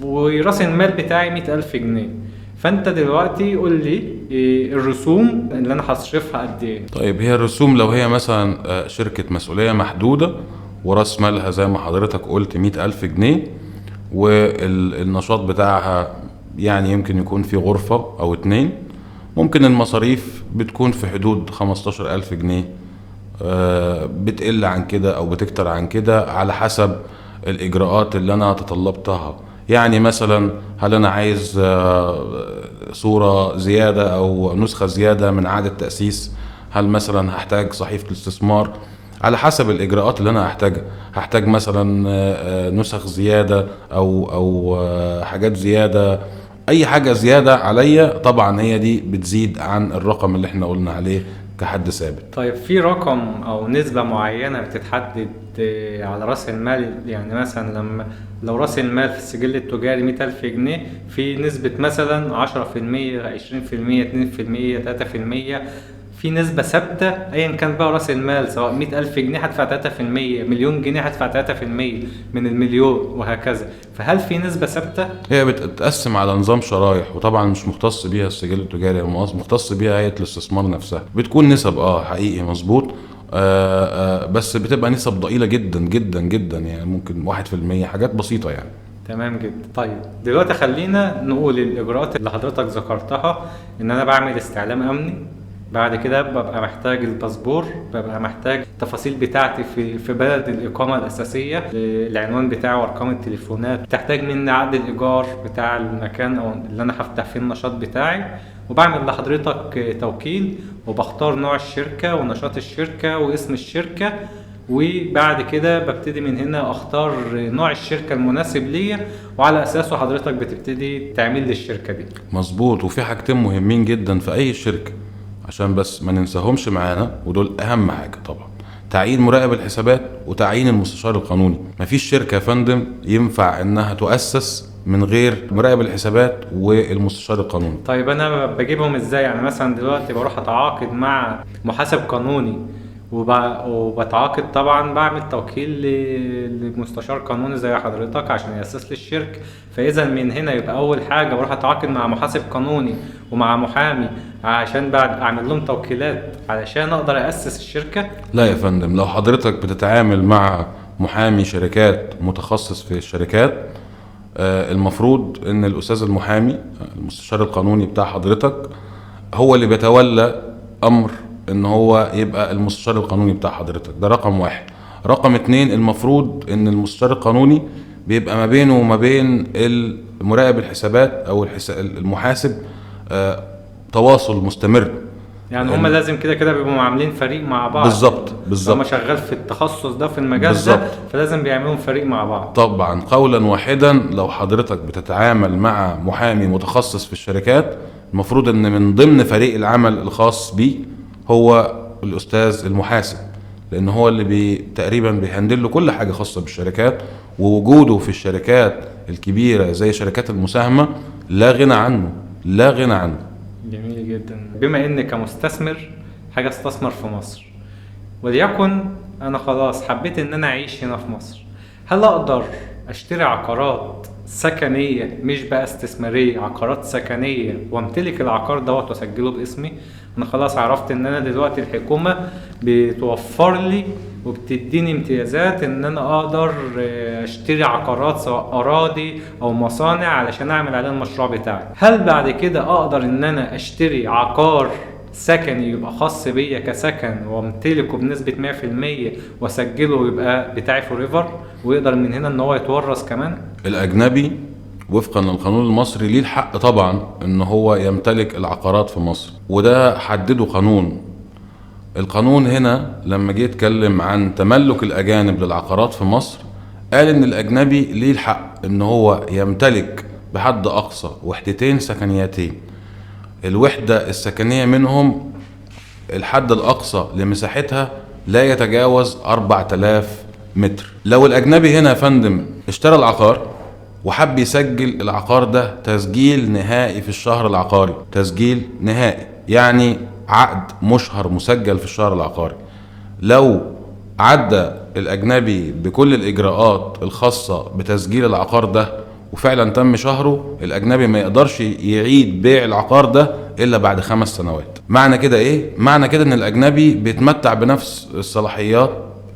وراس المال بتاعي 100,000 جنيه. فانت دلوقتي قول لي الرسوم اللي انا هصرفها قد ايه؟ طيب هي الرسوم لو هي مثلا شركة مسؤولية محدودة وراس مالها زي ما حضرتك قلت 100,000 جنيه، والنشاط بتاعها يعني يمكن يكون في غرفة او 2، ممكن المصاريف بتكون في حدود 15,000 جنيه، بتقل عن كده او بتكتر عن كده على حسب الاجراءات اللي انا تطلبتها. يعني مثلا هل انا عايز صورة زيادة او نسخة زيادة من عقد التأسيس، هل مثلا هحتاج صحيفة الاستثمار، على حسب الاجراءات اللي انا هحتاجها. هحتاج مثلا نسخ زيادة او حاجات زيادة، اي حاجة زيادة عليا طبعا هي دي بتزيد عن الرقم اللي احنا قلنا عليه كحد ثابت. طيب في رقم او نسبة معينة بتتحدد على راس المال؟ يعني مثلا لو راس المال في السجل التجاري 100,000 جنيه، في نسبة مثلا 10%، 20%، 2%، 3%، في نسبة ثابتة ايا كان بقى راس المال، سواء 100,000 جنيه هدفع 3%، مليون جنيه هدفع 3% من المليون، وهكذا. فهل في نسبة ثابتة؟ هي بتتقسم على نظام شرايح، وطبعا مش مختص بيها السجل التجاري، مختص بيها هيئة الاستثمار نفسها. بتكون نسب حقيقي مظبوط، بس بتبقى نسب ضئيلة جدا جدا جدا، يعني ممكن 1%، حاجات بسيطة يعني. تمام جدا. طيب دلوقتي خلينا نقول الاجراءات اللي حضرتك ذكرتها، ان انا بعمل استعلام امني، بعد كده ببقى محتاج الباسبور، ببقى محتاج التفاصيل بتاعتي في بلد الإقامة الأساسية، العنوان بتاعي وأرقام التليفونات، بتحتاج مني عقد الإيجار بتاع المكان أو اللي أنا هفتح فيه النشاط بتاعي، وبعمل لحضرتك توكيل، وبختار نوع الشركة ونشاط الشركة واسم الشركة، وبعد كده ببتدي من هنا اختار نوع الشركة المناسب ليا، وعلى اساسه حضرتك بتبتدي تعمل لي الشركة دي. مظبوط. وفي حاجتين مهمين جدا في اي شركة عشان بس ما ننساهمش معانا، ودول اهم حاجة طبعا: تعيين مراقب الحسابات وتعيين المستشار القانوني. مفيش شركة يا فندم ينفع انها تؤسس من غير مراقب الحسابات والمستشار القانوني. طيب انا بجيبهم ازاي؟ يعني مثلا دلوقتي بروح اتعاقد مع محاسب قانوني، وبتعاقد طبعا، بعمل توكيل لمستشار قانوني زي حضرتك عشان يأسس لي الشركة. فإذا من هنا يبقى أول حاجة بروح أتعاقد مع محاسب قانوني ومع محامي عشان بعد أعمل لهم توكيلات علشان أقدر أسس الشركة. لا يا فندم، لو حضرتك بتتعامل مع محامي شركات متخصص في الشركات، المفروض ان الأستاذ المحامي المستشار القانوني بتاع حضرتك هو اللي بيتولى أمر ان هو يبقى المستشار القانوني بتاع حضرتك. ده رقم واحد. رقم اتنين، المفروض ان المستشار القانوني بيبقى ما بينه وما بين مراقب الحسابات او المحاسب تواصل مستمر. يعني هم لازم كده كده بيبقوا عاملين فريق مع بعض. بالظبط بالظبط. هم شغال في التخصص ده في المجال بالزبط. ده، فلازم بيعملوا فريق مع بعض. طبعا قولا واحدا، لو حضرتك بتتعامل مع محامي متخصص في الشركات، المفروض ان من ضمن فريق العمل الخاص بيه هو الأستاذ المحاسب، لأن هو اللي تقريبا بيهندل له كل حاجة خاصة بالشركات، ووجوده في الشركات الكبيرة زي شركات المساهمة لا غنى عنه، لا غنى عنه. جميل جميل جدا. بما اني كمستثمر حاجة استثمر في مصر، وليكن انا خلاص حبيت ان انا اعيش هنا في مصر، هل اقدر اشتري عقارات سكنية مش بقى استثمارية، عقارات سكنية وامتلك العقار دوت واسجله باسمي؟ انا خلاص عرفت ان انا دلوقتي الحكومة بتوفر لي وبتديني امتيازات ان انا اقدر اشتري عقارات سواء اراضي او مصانع علشان اعمل عليها المشروع بتاعي. هل بعد كده اقدر ان انا اشتري عقار سكني يبقى خاص بيا كسكن وامتلكه بنسبة 100% واسجله ويبقى بتاعي فوريفر، ويقدر من هنا ان هو يتورث كمان؟ الاجنبي وفقا للقانون المصري ليه الحق طبعا ان هو يمتلك العقارات في مصر، وده حدده قانون. القانون هنا لما جه يتكلم عن تملك الاجانب للعقارات في مصر، قال ان الاجنبي ليه الحق ان هو يمتلك بحد اقصى وحدتين سكنيتين. الوحدة السكنية منهم الحد الاقصى لمساحتها لا يتجاوز 4000 متر. لو الاجنبي هنا يا فندم اشترى العقار وحب يسجل العقار ده تسجيل نهائي في الشهر العقاري، تسجيل نهائي يعني عقد مشهر مسجل في الشهر العقاري، لو عدى الأجنبي بكل الإجراءات الخاصة بتسجيل العقار ده وفعلا تم شهره، الأجنبي ما يقدرش يعيد بيع العقار ده إلا بعد 5 سنوات. معنى كده إيه؟ معنى كده إن الأجنبي بيتمتع بنفس الصلاحيات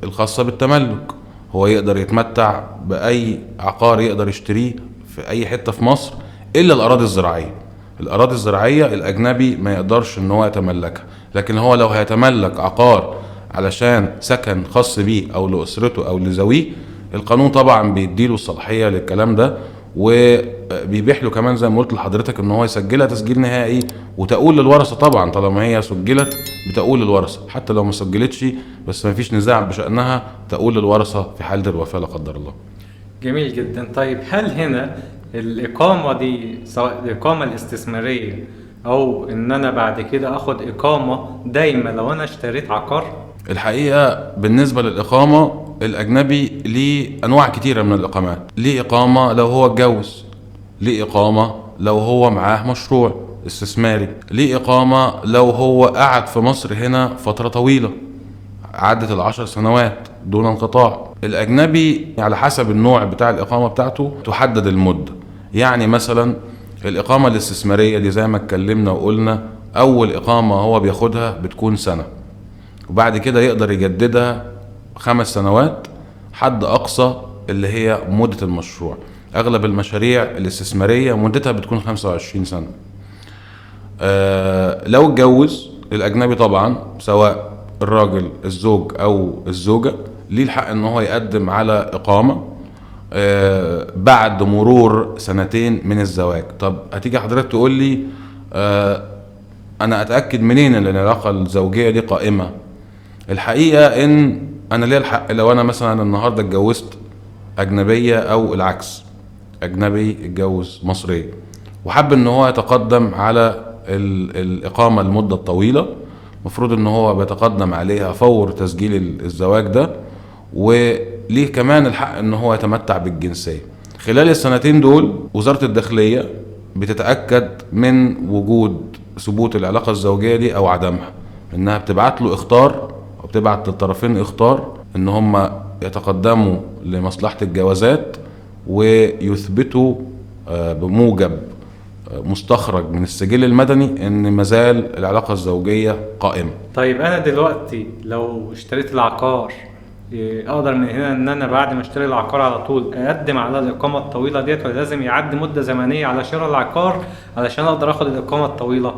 الخاصة بالتملك، هو يقدر يتمتع بأي عقار يقدر يشتريه في أي حتة في مصر إلا الأراضي الزراعية. الأراضي الزراعية الأجنبي ما يقدرش إن هو يتملكها، لكن هو لو هيتملك عقار علشان سكن خاص بيه أو لأسرته أو لذويه، القانون طبعا بيديله الصلاحية للكلام ده، وبيبيح له كمان زي ما قلت لحضرتك ان هو يسجلها تسجيل نهائي وتقول للورثه. طبعا طالما هي سجلت بتقول للورثه، حتى لو ما سجلتش بس ما فيش نزاع بشأنها تقول للورثه في حاله الوفاه لا قدر الله. جميل جدا. طيب هل هنا الإقامة دي سواء الإقامة الاستثمارية أو إن أنا بعد كده أخد إقامة دايما لو أنا اشتريت عقار؟ الحقيقة بالنسبة للإقامة الأجنبي ليه أنواع كتيرة من الإقامات. ليه إقامة لو هو اتجوز، ليه إقامة لو هو معاه مشروع استثماري، ليه إقامة لو هو قعد في مصر هنا فترة طويلة عدت 10 سنوات دون انقطاع. الأجنبي على حسب النوع بتاع الإقامة بتاعته تحدد المدة. يعني مثلا الإقامة الاستثمارية دي زي ما اتكلمنا وقلنا أول إقامة هو بياخدها بتكون سنة، وبعد كده يقدر يجددها 5 سنوات حد أقصى اللي هي مدة المشروع. أغلب المشاريع الاستثمارية مدتها بتكون 25 سنة. لو اتجوز الأجنبي طبعا سواء الراجل الزوج أو الزوجة ليه الحق إن هو يقدم على إقامة بعد مرور 2 من الزواج. طب هتيجي حضرتك تقول لي أنا أتأكد منين إن العلاقة الزوجية دي قائمة؟ الحقيقة ان انا ليا الحق لو انا مثلا النهاردة اتجوزت اجنبية او العكس، اجنبي اتجوز مصرية وحب ان هو يتقدم على الاقامة المدة الطويلة، مفروض ان هو بيتقدم عليها فور تسجيل الزواج ده، وليه كمان الحق ان هو يتمتع بالجنسية. خلال ال2 دول وزارة الداخلية بتتأكد من وجود ثبوت العلاقة الزوجية دي او عدمها، انها بتبعت له اخطار وبتبعت للطرفين اخطار ان هم يتقدموا لمصلحة الجوازات ويثبتوا بموجب مستخرج من السجل المدني ان مازال العلاقة الزوجية قائمة. طيب انا دلوقتي لو اشتريت العقار اقدر من هنا ان انا بعد ما اشتري العقار على طول اقدم على الاقامة الطويلة ديت، ولا لازم يعدي مدة زمنية على شراء العقار علشان اقدر اخد الاقامة الطويلة؟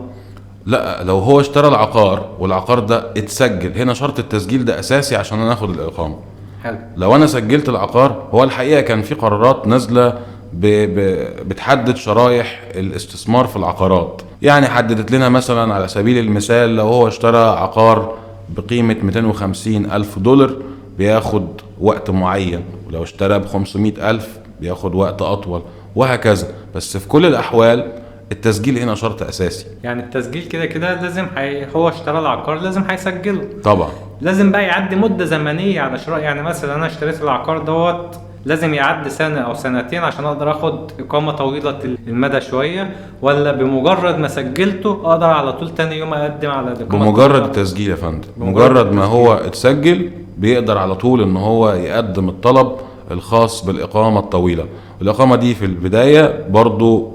لا، لو هو اشترى العقار والعقار ده اتسجل هنا، شرط التسجيل ده اساسي عشان انا اخد الاقامه. حلو. لو انا سجلت العقار، هو الحقيقه كان في قرارات نازله بتحدد شرايح الاستثمار في العقارات. يعني حددت لنا مثلا على سبيل المثال لو هو اشترى عقار بقيمه 250 ألف دولار بياخد وقت معين، ولو اشترى ب500 ألف بياخد وقت اطول، وهكذا. بس في كل الاحوال التسجيل هنا شرط اساسي. يعني التسجيل كده كده لازم هو اشترى العقار لازم هيسجله طبعا. لازم بقى يعدي مدة زمنية على شراء. يعني مثلا انا اشتريت العقار دوت لازم يعدي سنة او سنتين عشان اقدر اخد اقامة طويلة المدى شوية، ولا بمجرد ما سجلته اقدر على طول تاني يوم اقدم على الاقامة بمجرد الطويلة؟ التسجيل يا فندم، مجرد ما هو اتسجل بيقدر على طول ان هو يقدم الطلب الخاص بالاقامة الطويلة. الاقامة دي في البداية برضو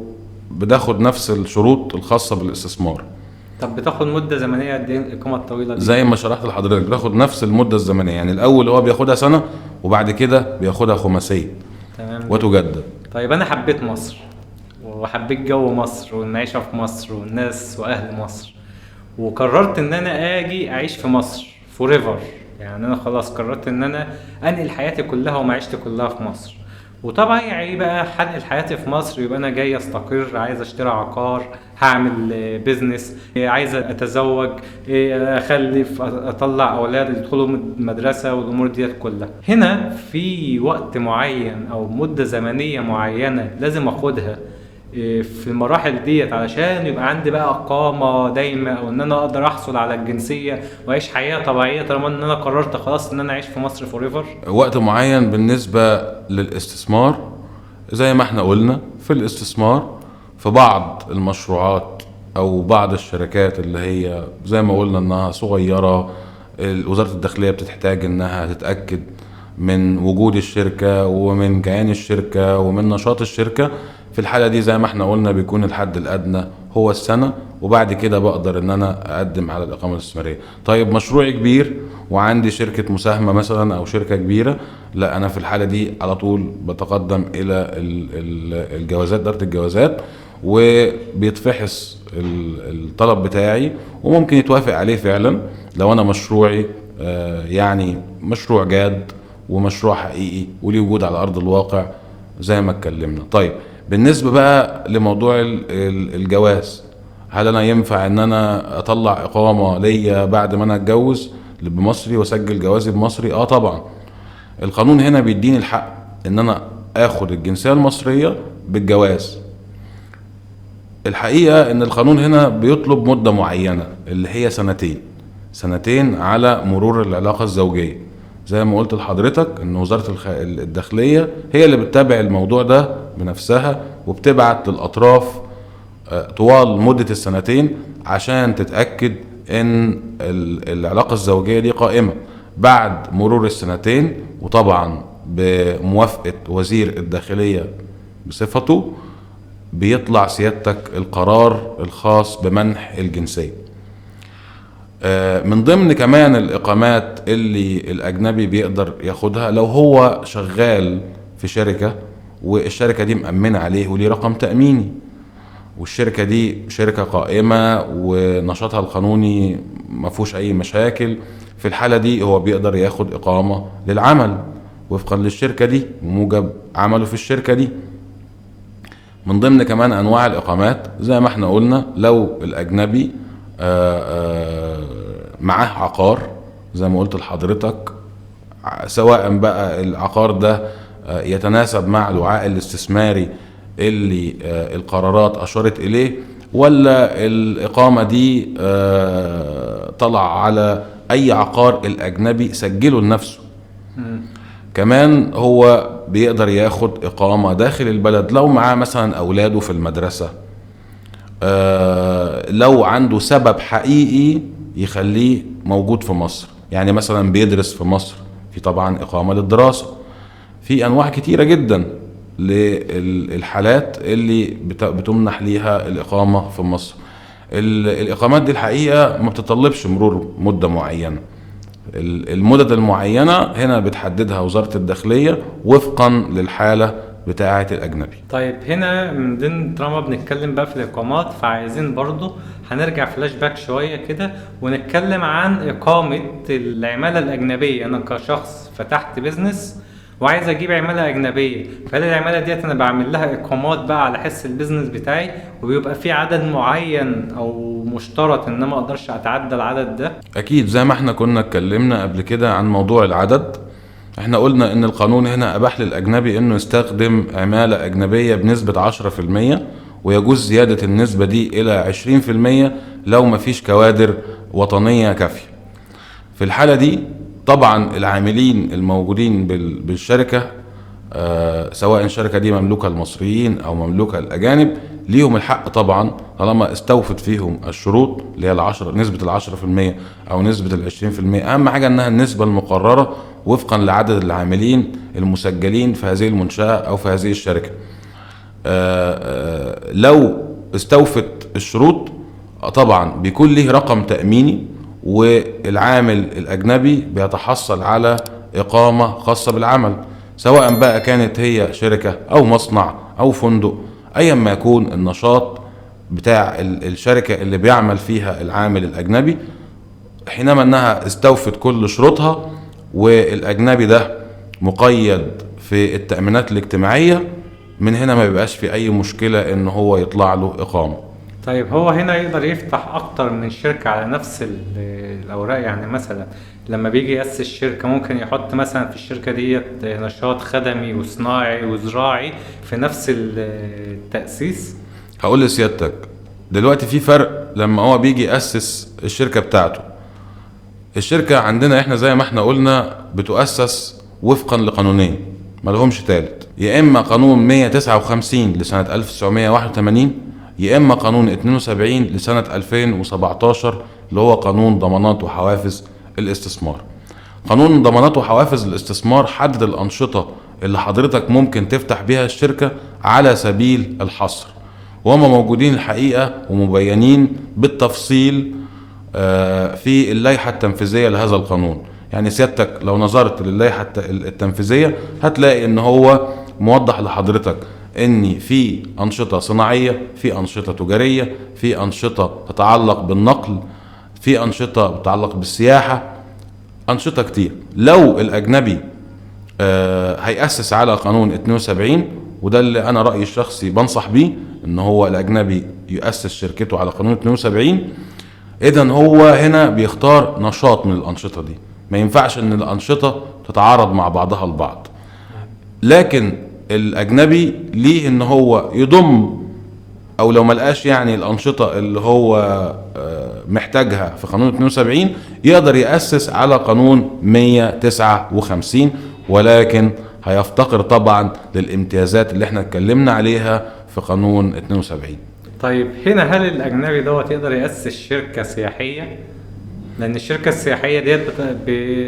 بتاخد نفس الشروط الخاصة بالاستثمار. طب بتاخد مدة زمنية قد ايه الإقامة الطويلة دي؟ زي ما شرحت لحضرتك بتاخد نفس المدة الزمنية، يعني الأول هو بياخدها سنة وبعد كده بياخدها خماسية تمام. وتجدد. طيب أنا حبيت مصر وحبيت جو مصر والمعيشة في مصر والناس وأهل مصر، وقررت إن أنا آجي أعيش في مصر forever. يعني أنا خلاص قررت إن أنا أنقل حياتي كلها ومعيشتي كلها في مصر. وطبعا بقى هنقل حياتي في مصر، يبقى انا جاي استقر، عايز اشتري عقار، هعمل بيزنس، عايز اتزوج، اخلف، اطلع اولاد يدخلوا مدرسه والامور ديت كلها. هنا في وقت معين او مده زمنيه معينه لازم اخدها في المراحل ديت علشان يبقى عندي بقى اقامه دايمه، او ان انا اقدر احصل على الجنسيه واعيش حياه طبيعيه، طالما ان انا قررت خلاص ان انا اعيش في مصر فوريفر. وقت معين بالنسبة للاستثمار زي ما احنا قلنا، في الاستثمار في بعض المشروعات او بعض الشركات اللي هي زي ما قلنا انها صغيرة، وزارة الداخلية بتحتاج انها تتأكد من وجود الشركة ومن كيان الشركة ومن نشاط الشركة. في الحالة دي زي ما احنا قلنا بيكون الحد الأدنى هو السنة، وبعد كده بقدر ان انا اقدم على الإقامة الاستثمارية. طيب مشروعي كبير وعندي شركة مساهمة مثلا او شركة كبيرة، لا انا في الحالة دي على طول بتقدم الى الجوازات، إدارة الجوازات، وبيتفحص الطلب بتاعي وممكن يتوافق عليه فعلا لو انا مشروعي يعني مشروع جاد ومشروع حقيقي وليه وجود على ارض الواقع زي ما اتكلمنا. طيب بالنسبة بقى لموضوع الجواز، هل انا ينفع ان انا اطلع اقامة ليا بعد ما انا اتجوز بمصري واسجل جوازي بمصري؟ طبعا القانون هنا بيديني الحق ان انا اخد الجنسية المصرية بالجواز. الحقيقة ان القانون هنا بيطلب مدة معينة اللي هي سنتين على مرور العلاقة الزوجية. زي ما قلت لحضرتك ان وزارة الداخلية هي اللي بتتابع الموضوع ده بنفسها وبتبعت للاطراف طوال مدة السنتين عشان تتأكد ان العلاقة الزوجية دي قائمة. بعد مرور السنتين وطبعا بموافقة وزير الداخلية بصفته بيطلع سيادتك القرار الخاص بمنح الجنسية. من ضمن كمان الإقامات اللي الأجنبي بيقدر ياخدها لو هو شغال في شركة والشركة دي مأمنة عليه وليه رقم تأميني، والشركة دي شركة قائمة ونشاطها القانوني ما فيهوش أي مشاكل. في الحالة دي هو بيقدر ياخد إقامة للعمل وفقا للشركة دي وموجب عمله في الشركة دي. من ضمن كمان أنواع الإقامات زي ما احنا قلنا لو الأجنبي معاه عقار زي ما قلت لحضرتك، سواء بقى العقار ده يتناسب مع الوعاء الاستثماري اللي القرارات أشارت إليه، ولا الإقامة دي طلع على أي عقار الأجنبي سجله لنفسه. كمان هو بيقدر ياخد إقامة داخل البلد لو معاه مثلا أولاده في المدرسة، لو عنده سبب حقيقي يخليه موجود في مصر، يعني مثلا بيدرس في مصر، في طبعا إقامة للدراسة. في أنواع كتيرة جدا للحالات اللي بتمنح ليها الإقامة في مصر. الإقامات دي الحقيقة ما بتطلبش مرور مدة معينة، المدد المعينة هنا بتحددها وزارة الداخلية وفقا للحالة بتاعة الأجنبي. طيب هنا من ضمن طالما بنتكلم بقى في الإقامات، فعايزين برضو هنرجع فلاش باك شوية كده ونتكلم عن إقامة العمالة الأجنبية. أنا كشخص فتحت بيزنس وعايز اجيب عماله اجنبيه، فهل العماله ديت انا بعمل لها اقامات بقى على حس البيزنس بتاعي وبيبقى في عدد معين او مشترط ان ما اقدرش اتعدى العدد ده؟ اكيد زي ما احنا كنا اتكلمنا قبل كده عن موضوع العدد، احنا قلنا ان القانون هنا اباح للاجنبي انه يستخدم عماله اجنبيه بنسبه 10%، ويجوز زياده النسبه دي الى 20% لو مفيش كوادر وطنيه كافيه. في الحاله دي طبعا العاملين الموجودين بالشركة سواء الشركة دي مملوكة للمصريين أو مملوكة للأجانب، ليهم الحق طبعا طالما استوفت فيهم الشروط اللي هي نسبة 10% أو نسبة 20%. أهم حاجة أنها النسبة المقررة وفقا لعدد العاملين المسجلين في هذه المنشأة أو في هذه الشركة. لو استوفت الشروط طبعا بيكون له رقم تأميني، والعامل الأجنبي بيتحصل على إقامة خاصة بالعمل، سواء بقى كانت هي شركة أو مصنع أو فندق، أيا ما يكون النشاط بتاع الشركة اللي بيعمل فيها العامل الأجنبي. حينما أنها استوفت كل شروطها والأجنبي ده مقيد في التأمينات الاجتماعية، من هنا ما بيبقاش في أي مشكلة إن هو يطلع له إقامة. طيب هو هنا يقدر يفتح اكتر من شركة على نفس الاوراق؟ يعني مثلا لما بيجي يأسس شركة ممكن يحط مثلا في الشركة ديت نشاط خدمي وصناعي وزراعي في نفس التأسيس؟ هقول لسيادتك دلوقتي في فرق لما هو بيجي يأسس الشركة بتاعته. الشركة عندنا احنا زي ما احنا قلنا بتؤسس وفقا لقانونين ما لهمش تالت، يا اما قانون 159 لسنة 1981، يا اما قانون 72 لسنة 2017 اللي هو قانون ضمانات وحوافز الاستثمار. قانون ضمانات وحوافز الاستثمار حدد الأنشطة اللي حضرتك ممكن تفتح بيها الشركة على سبيل الحصر، وهم موجودين الحقيقة ومبينين بالتفصيل في اللائحة التنفيذية لهذا القانون. يعني سيادتك لو نظرت للائحة التنفيذية هتلاقي ان هو موضح لحضرتك ان في أنشطة صناعية، في أنشطة تجارية، في أنشطة تتعلق بالنقل، في أنشطة تتعلق بالسياحة، أنشطة كتير. لو الأجنبي هيأسس على قانون 72، وده اللي أنا رأيي الشخصي بنصح بيه، إن هو الأجنبي يؤسس شركته على قانون 72، إذن هو هنا بيختار نشاط من الأنشطة دي. ما ينفعش إن الأنشطة تتعارض مع بعضها البعض. لكن الأجنبي ليه إن هو يضم، أو لو ملقاش يعني الأنشطة اللي هو محتاجها في قانون 72 يقدر يأسس على قانون 159، ولكن هيفتقر طبعا للامتيازات اللي احنا اتكلمنا عليها في قانون 72. طيب هنا هل الأجنبي دوت يقدر يأسس شركة سياحية؟ لأن الشركة السياحية ديت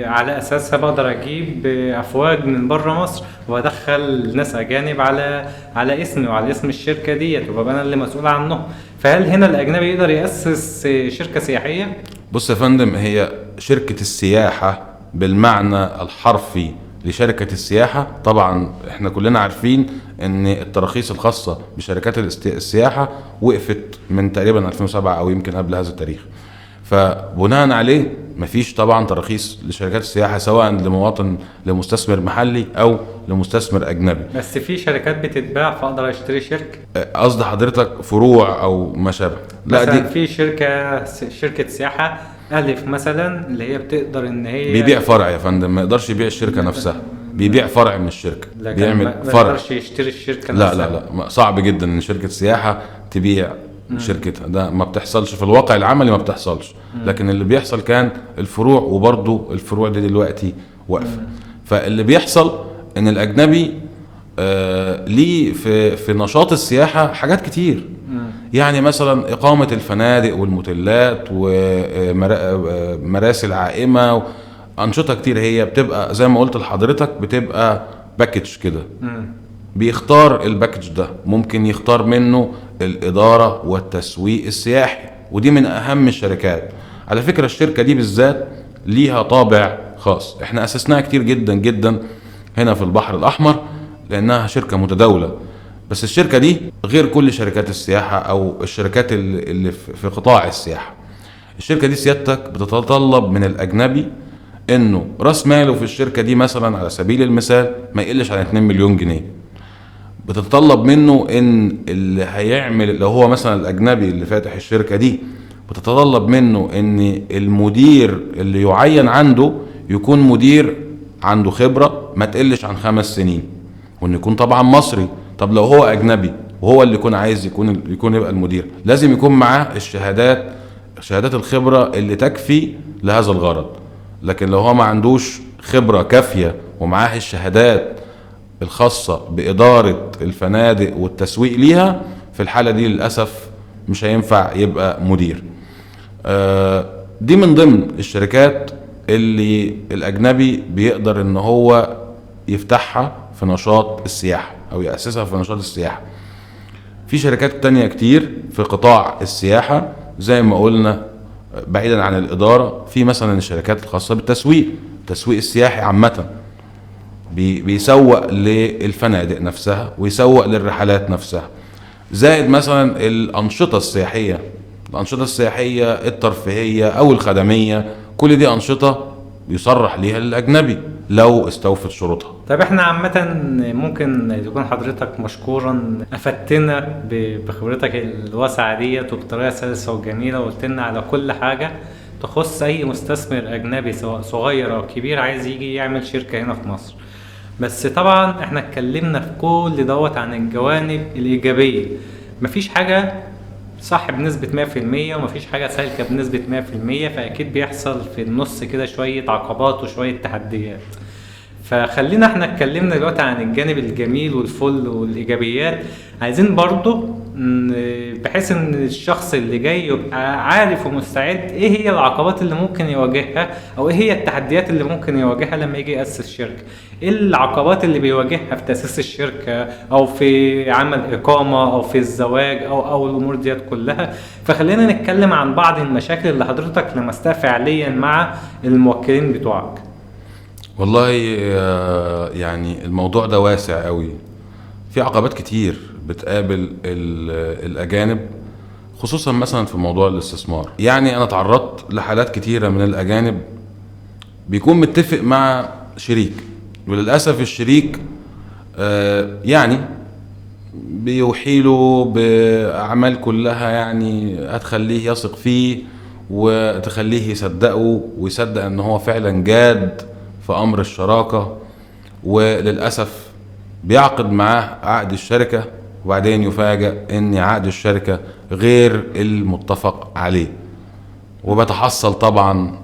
على أساسها بقدر أجيب أفواج من بره مصر وأدخل ناس أجانب على اسمي وعلى اسم الشركة ديت، وببقى أنا اللي مسؤول عنه. فهل هنا الأجنبي يقدر يأسس شركة سياحية؟ بص يا فندم، هي شركة السياحة بالمعنى الحرفي لشركة السياحة، طبعا احنا كلنا عارفين ان التراخيص الخاصة بشركات السياحة وقفت من تقريبا 2007 او يمكن قبل هذا التاريخ. فبناء عليه مفيش طبعا تراخيص لشركات السياحة سواء لمواطن لمستثمر محلي او لمستثمر اجنبي. بس في شركات بتتباع فاقدر اشتري شركة؟ قصد حضرتك فروع او ما شابه؟ لا، دي في شركة سياحة ألف مثلا اللي هي بتقدر ان هي بيبيع فرع يا فندم، ما يقدرش يبيع الشركة نفسها، بيبيع فرع من الشركة، بيعمل فرع، ما يقدرش يشتري الشركة لا نفسها. لا صعب جدا ان شركة سياحة تبيع شركتها، ده ما بتحصلش في الواقع العملي، ما بتحصلش. لكن اللي بيحصل كان الفروع، وبرضو الفروع دي دلوقتي واقفة. فاللي بيحصل ان الاجنبي ليه في نشاط السياحة حاجات كتير. يعني مثلا إقامة الفنادق والموتيلات ومراسي العائمة، أنشطة كتير. هي بتبقى زي ما قلت لحضرتك بتبقى باكج كده، بيختار الباكج ده، ممكن يختار منه الإدارة والتسويق السياحي، ودي من أهم الشركات على فكرة. الشركة دي بالذات ليها طابع خاص، احنا أسسناها كتير جدا جدا هنا في البحر الأحمر لأنها شركة متداولة. بس الشركة دي غير كل شركات السياحة أو الشركات اللي في قطاع السياحة. الشركة دي سيادتك بتتطلب من الأجنبي إنه رأس ماله في الشركة دي مثلا على سبيل المثال ما يقلش عن 2 مليون جنيه. بتتطلب منه إن اللي هيعمل، لو هو مثلا الأجنبي اللي فاتح الشركة دي، بتتطلب منه إن المدير اللي يعين عنده يكون مدير عنده خبرة ما تقلش عن 5 سنين، وإنه يكون طبعا مصري. طب لو هو أجنبي وهو اللي يكون عايز يكون يبقى المدير، لازم يكون معاه شهادات الخبرة اللي تكفي لهذا الغرض. لكن لو هو ما عندوش خبرة كافية ومعاه الشهادات الخاصة بإدارة الفنادق والتسويق ليها، في الحالة دي للأسف مش هينفع يبقى مدير. دي من ضمن الشركات اللي الأجنبي بيقدر إن هو يفتحها في نشاط السياحة أو يأسسها في نشاط السياحة. في شركات تانية كتير في قطاع السياحة زي ما قلنا، بعيدا عن الإدارة، في مثلا الشركات الخاصة بالتسويق، التسويق السياحي عامة، بيسوق للفنادق نفسها ويسوق للرحلات نفسها، زائد مثلا الأنشطة السياحية، الأنشطة السياحية الترفيهية أو الخدمية، كل دي أنشطة يصرح ليها للأجنبي لو استوفت شروطها. طب احنا عامة ممكن تكون حضرتك مشكورا افدتنا بخبرتك الواسعة ديت وبطريقة سلسة وجميلة، وقلت لنا على كل حاجة تخص اي مستثمر اجنبي سواء صغير او كبير عايز يجي يعمل شركة هنا في مصر. بس طبعا احنا اتكلمنا في كل دوت عن الجوانب الايجابية. مفيش حاجة صح بنسبة 100% ومفيش حاجة سالكة بنسبة 100%، فأكيد بيحصل في النص كده شوية عقبات وشوية تحديات. فخلينا احنا اتكلمنا دلوقتي عن الجانب الجميل والفل والايجابيات، عايزين برضو بحيث ان الشخص اللي جاي يبقى عارف ومستعد ايه هي العقبات اللي ممكن يواجهها او ايه هي التحديات اللي ممكن يواجهها لما يجي يأسس شركة، ايه العقبات اللي بيواجهها في تأسيس الشركة او في عمل اقامة او في الزواج او الامور ديت كلها. فخلينا نتكلم عن بعض المشاكل اللي حضرتك لمستها فعليا مع الموكلين بتوعك. والله يعني الموضوع ده واسع قوي، في عقبات كتير بتقابل الأجانب، خصوصا مثلا في موضوع الاستثمار. يعني أنا تعرضت لحالات كتيرة من الأجانب بيكون متفق مع شريك، وللأسف الشريك يعني بيوحيله بأعمال كلها يعني هتخليه يثق فيه وتخليه يصدقه ويصدق ان هو فعلا جاد في امر الشراكة، وللأسف بيعقد معاه عقد الشركة وبعدين يفاجأ ان عقد الشركة غير المتفق عليه، وبتحصل طبعا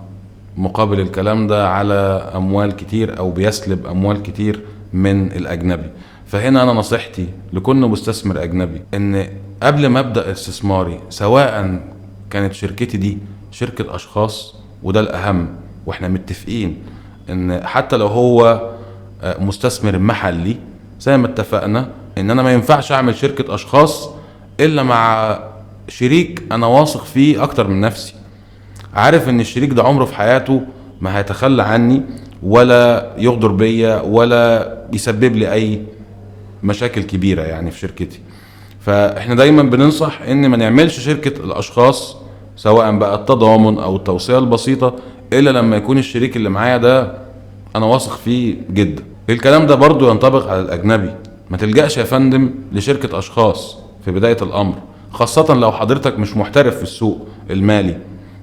مقابل الكلام ده على اموال كتير او بيسلب اموال كتير من الاجنبي. فهنا انا نصيحتي لكل مستثمر اجنبي ان قبل ما ابدأ استثماري، سواء كانت شركتي دي شركة اشخاص وده الاهم، واحنا متفقين ان حتى لو هو مستثمر محلي زي ما اتفقنا ان انا ما ينفعش اعمل شركة اشخاص الا مع شريك انا واثق فيه اكتر من نفسي، عارف ان الشريك ده عمره في حياته ما هيتخلى عني ولا يغدر بيا ولا يسبب لي اي مشاكل كبيرة يعني في شركتي. فاحنا دايما بننصح ان ما نعملش شركة الاشخاص سواء بقى التضامن او التوصية البسيطة الا لما يكون الشريك اللي معايا ده انا واثق فيه جدا. الكلام ده برضو ينطبق على الاجنبي، ما تلجأش يا فندم لشركة اشخاص في بداية الامر، خاصة لو حضرتك مش محترف في السوق المالي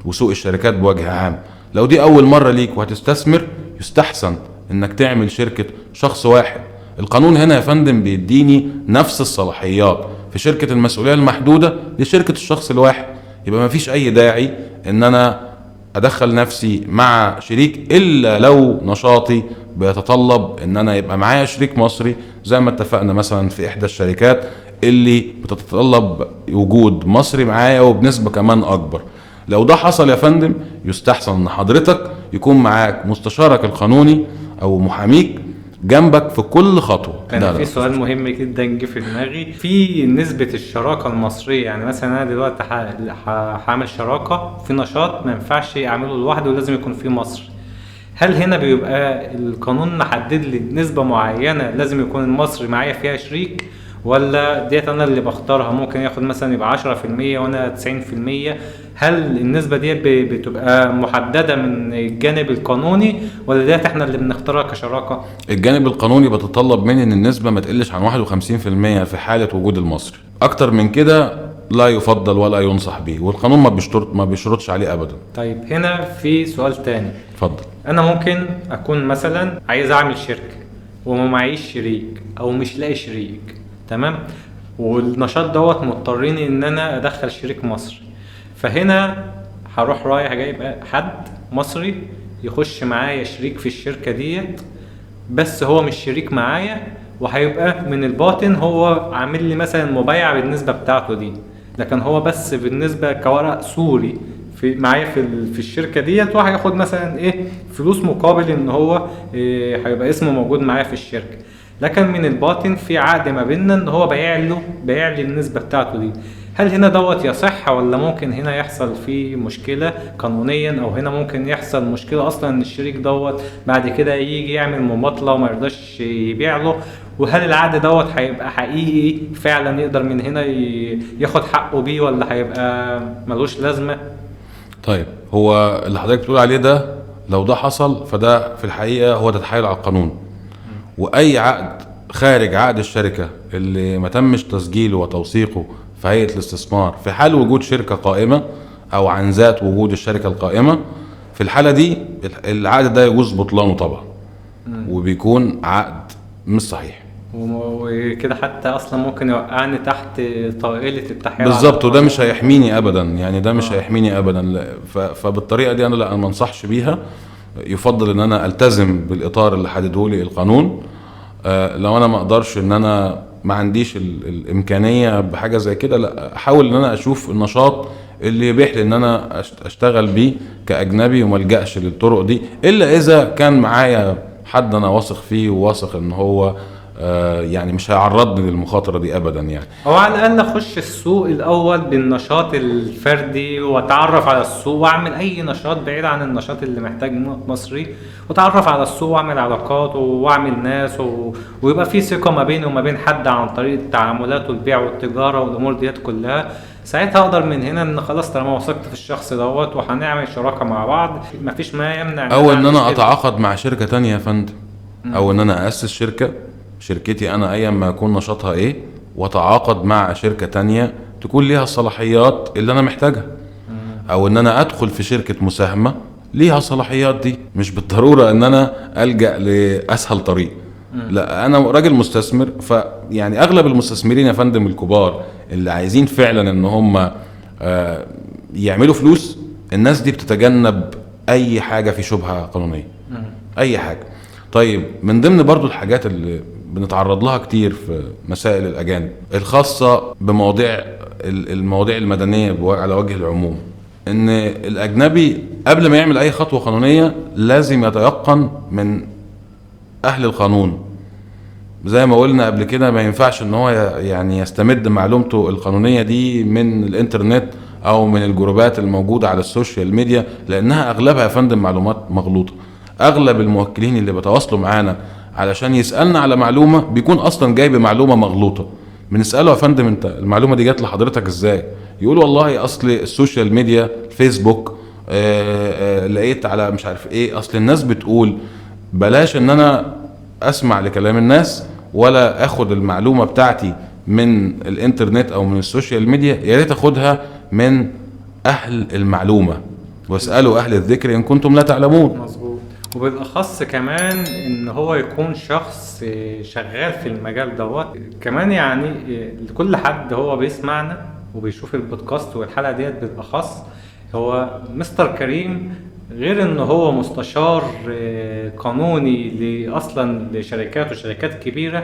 وسوق الشركات بوجه عام. لو دي اول مرة ليك وهتستثمر، يستحسن انك تعمل شركة شخص واحد. القانون هنا يا فندم بيديني نفس الصلاحيات في شركة المسؤولية المحدودة لشركة الشخص الواحد، يبقى ما فيش اي داعي ان انا ادخل نفسي مع شريك الا لو نشاطي بيتطلب ان انا يبقى معايا شريك مصري زي ما اتفقنا مثلا في احدى الشركات اللي بتتطلب وجود مصري معايا وبنسبة كمان اكبر. لو ده حصل يا فندم، يستحسن ان حضرتك يكون معاك مستشارك القانوني او محاميك جنبك في كل خطوه. كان في سؤال مهم جدا جه في دماغي في نسبة الشراكة المصرية. يعني مثلا انا دلوقتي هعمل شراكة في نشاط ما ينفعش اعمله لوحده ولازم يكون فيه مصري، هل هنا بيبقى القانون محدد لي نسبة معينة لازم يكون المصري معايا فيها شريك، ولا ديت انا اللي بختارها؟ ممكن ياخد مثلا يبقى 10% وانا 90%. هل النسبة ديت بتبقى محددة من الجانب القانوني ولا ديت احنا اللي بنختارها كشراكة؟ الجانب القانوني بتطلب مني ان النسبة ما تقلش عن 51% في حالة وجود المصري، اكتر من كده لا يفضل ولا ينصح به، والقانون ما بيشرطش عليه ابدا. طيب هنا في سؤال تاني. اتفضل. انا ممكن اكون مثلا عايز اعمل شركة وما معيش شريك او مش لاقي شريك، تمام، والنشاط دوت مضطرين ان انا ادخل شريك مصري، فهنا هروح رايح جايب حد مصري يخش معايا شريك في الشركة ديت، بس هو مش شريك معايا وهيبقى من الباطن هو عامل لي مثلا مبايعة بالنسبة بتاعته دي، لكن هو بس بالنسبة كورق سوري في معايا في الشركة ديت، وهياخد مثلا ايه فلوس مقابل ان هو إيه هيبقى اسمه موجود معايا في الشركة. لكن من الباطن في عقد ما بيننا ان هو بايع لي النسبة بتاعته دي. هل هنا دوت يصح، ولا ممكن هنا يحصل فيه مشكلة قانونيا، او هنا ممكن يحصل مشكلة اصلا ان الشريك دوت بعد كده يجي يعمل مماطلة وما يرضاش يبيع له؟ وهل العقد دوت هيبقى حقيقي فعلا يقدر من هنا ياخد حقه بيه، ولا هيبقى ملوش لازمة؟ طيب، هو اللي حضرتك بتقول عليه ده لو ده حصل فده في الحقيقة هو ده تحايل على القانون. واي عقد خارج عقد الشركة اللي ما تمش تسجيله وتوثيقه في هيئة الاستثمار في حال وجود شركة قائمة او عن ذات وجود الشركة القائمة، في الحالة دي العقد ده يجوز بطلانه طبعا، وبيكون عقد مش صحيح. وكده حتى اصلا ممكن يوقعني تحت طائلة التحيل بالظبط، وده مش هيحميني ابدا، يعني ده مش هيحميني ابدا. فبالطريقة دي انا لا، انا ما انصحش بيها. يفضل ان انا التزم بالاطار اللي حدده لي القانون. لو انا ما اقدرش ان انا ما عنديش الامكانيه بحاجه زي كده، لا، احاول ان انا اشوف النشاط اللي يبيح لي ان انا اشتغل بيه كاجنبي وما الجاش للطرق دي، الا اذا كان معايا حد انا واثق فيه وواثق ان هو يعني مش هيعرضني للمخاطره دي ابدا يعني. او على الاقل اخش السوق الاول بالنشاط الفردي واتعرف على السوق، واعمل اي نشاط بعيد عن النشاط اللي محتاج مصري، واتعرف على السوق واعمل علاقات واعمل ناس ويبقى في ثقه ما بيني وما بين حد عن طريق التعاملات والبيع والتجاره والامور ديت كلها. ساعتها اقدر من هنا ان خلاص طالما وثقت في الشخص دوت وهنعمل شراكه مع بعض، مفيش ما يمنع او ان انا اتعاقد مع شركه تانية يا فندم، او ان انا اسس شركتي انا ايا ما يكون نشاطها ايه، واتعاقد مع شركة تانية تكون ليها الصلاحيات اللي انا محتاجها، او ان انا ادخل في شركة مساهمة ليها الصلاحيات دي. مش بالضرورة ان انا الجأ لاسهل طريق، لا، انا راجل مستثمر. فيعني اغلب المستثمرين يا فندم الكبار اللي عايزين فعلا ان هم يعملوا فلوس، الناس دي بتتجنب اي حاجة في شبهة قانونية، اي حاجة. طيب، من ضمن برضو الحاجات اللي بنتعرض لها كتير في مسائل الأجانب الخاصة بمواضيع المواضيع المدنية على وجه العموم، ان الأجنبي قبل ما يعمل أي خطوة قانونية لازم يتيقن من أهل القانون. زي ما قلنا قبل كده، ما ينفعش ان هو يعني يستمد معلومته القانونية دي من الانترنت او من الجروبات الموجودة على السوشيال ميديا، لانها اغلبها يا فندم معلومات مغلوطة. اغلب الموكلين اللي بتواصلوا معانا علشان يسألنا على معلومة بيكون اصلا جايب معلومة مغلوطة. بنسأله يا فندم انت المعلومة دي جات لحضرتك ازاي؟ يقول والله اصل السوشيال ميديا، فيسبوك، لقيت على مش عارف ايه. اصل الناس بتقول بلاش ان انا اسمع لكلام الناس ولا اخد المعلومة بتاعتي من الانترنت او من السوشيال ميديا، يا ريت اخدها من اهل المعلومة، واسألوا اهل الذكر ان كنتم لا تعلمون. مظبوط. وبالاخص كمان ان هو يكون شخص شغال في المجال دوت كمان. يعني لكل حد هو بيسمعنا وبيشوف البودكاست والحلقة ديت بالاخص، هو مستر كريم غير ان هو مستشار قانوني اصلا لشركات وشركات كبيرة.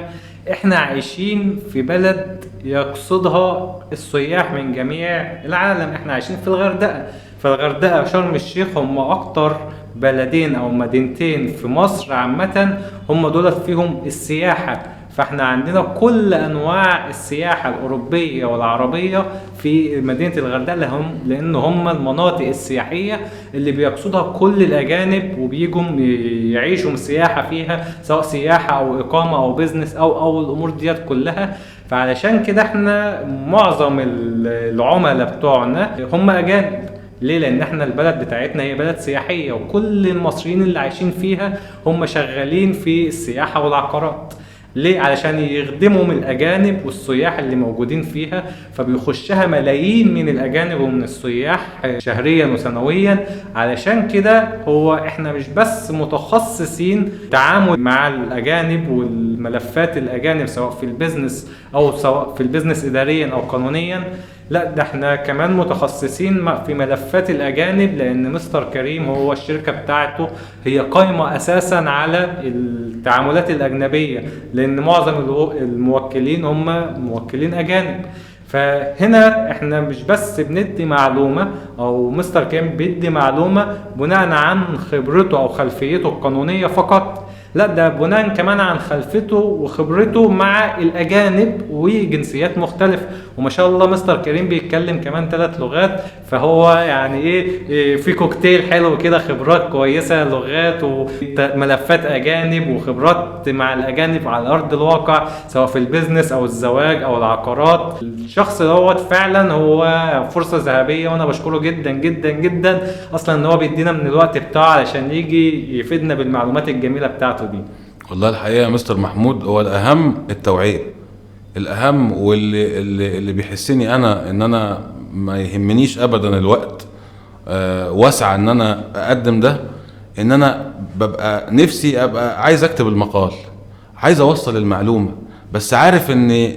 احنا عايشين في بلد يقصدها السياح من جميع العالم. احنا عايشين في الغردقة. فالغردقة شرم الشيخ هم اكتر بلدين او مدينتين في مصر عامة هم دولت فيهم السياحة. فاحنا عندنا كل انواع السياحة الاوروبية والعربية في مدينة الغردقة، لان هم المناطق السياحية اللي بيقصدها كل الاجانب وبيجوا يعيشوا السياحة فيها، سواء سياحة او اقامة او بيزنس او الامور ديت كلها. فعلشان كده احنا معظم العملاء بتوعنا هم اجانب. ليه؟ لان احنا البلد بتاعتنا هي بلد سياحية، وكل المصريين اللي عايشين فيها هم شغالين في السياحة والعقارات. ليه؟ علشان يخدموا من الأجانب والسياح اللي موجودين فيها. فبيخشها ملايين من الأجانب ومن السياح شهريا وسنويا. علشان كده هو احنا مش بس متخصصين تعامل مع الأجانب ملفات الاجانب سواء في البيزنس او سواء في البيزنس اداريا او قانونيا، لا ده احنا كمان متخصصين في ملفات الاجانب، لان مستر كريم هو الشركه بتاعته هي قائمه اساسا على التعاملات الاجنبيه، لان معظم الموكلين هم موكلين اجانب. فهنا احنا مش بس بندي معلومة او مستر كريم بيدي معلومة بناء عن خبرته او خلفيته القانونية فقط، لا ده بناء كمان عن خلفيته وخبرته مع الاجانب وجنسيات مختلفة. وما شاء الله مستر كريم بيتكلم كمان 3 لغات، فهو يعني ايه في كوكتيل حلو كده، خبرات كويسة، لغات وملفات اجانب وخبرات مع الاجانب على ارض الواقع سواء في البيزنس او الزواج او العقارات. الشخص دوت فعلا هو فرصة ذهبية، وانا بشكره جدا جدا جدا اصلا ان هو بيدينا من الوقت بتاعه علشان يجي يفيدنا بالمعلومات الجميلة بتاعته دي. والله الحقيقة يا مستر محمود هو الأهم التوعية، الأهم واللي بيحسني أنا إن أنا ما يهمنيش أبدا الوقت، واسع إن أنا أقدم ده، إن أنا ببقى نفسي أبقى عايز أكتب المقال، عايز أوصل المعلومة، بس عارف إن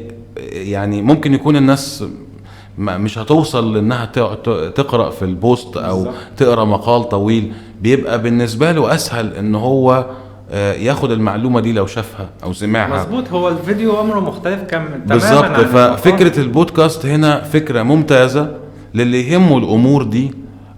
يعني ممكن يكون الناس مش هتوصل لانها تقرأ في البوست او تقرأ مقال طويل، بيبقى بالنسبة له اسهل ان هو ياخد المعلومة دي لو شافها او سمعها. مظبوط، هو الفيديو امره مختلف تماما بالظبط. ففكرة البودكاست هنا فكرة ممتازة للي يهمه الامور دي،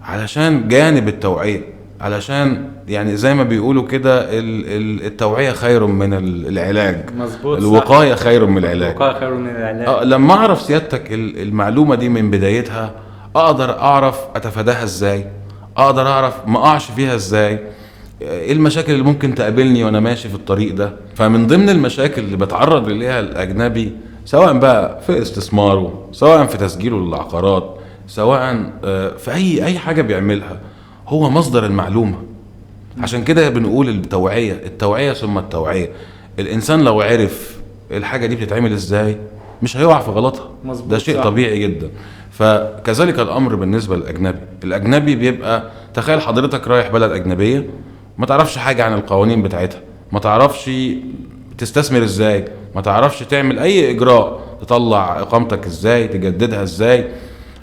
علشان جانب التوعية، علشان يعني زي ما بيقولوا كده التوعية خير من العلاج. مظبوط، الوقاية خير من العلاج. الوقاية خير من العلاج. لما اعرف سيادتك المعلومة دي من بدايتها، اقدر اعرف اتفاداها ازاي، اقدر اعرف ما اقعش فيها ازاي، ايه المشاكل اللي ممكن تقابلني وانا ماشي في الطريق ده. فمن ضمن المشاكل اللي بتعرض ليها الاجنبي سواء بقى في استثماره، سواء في تسجيله للعقارات، سواء في اي حاجة بيعملها، هو مصدر المعلومة. عشان كده بنقول التوعية ثم التوعية. الانسان لو عرف الحاجة دي بتتعمل ازاي مش هيقع في غلطها، ده شيء طبيعي جدا. فكذلك الامر بالنسبة للاجنبي. الاجنبي بيبقى، تخيل حضرتك رايح بلد اجنبية ما تعرفش حاجة عن القوانين بتاعتها، ما تعرفش تستثمر ازاي، ما تعرفش تعمل اي اجراء، تطلع اقامتك ازاي، تجددها ازاي.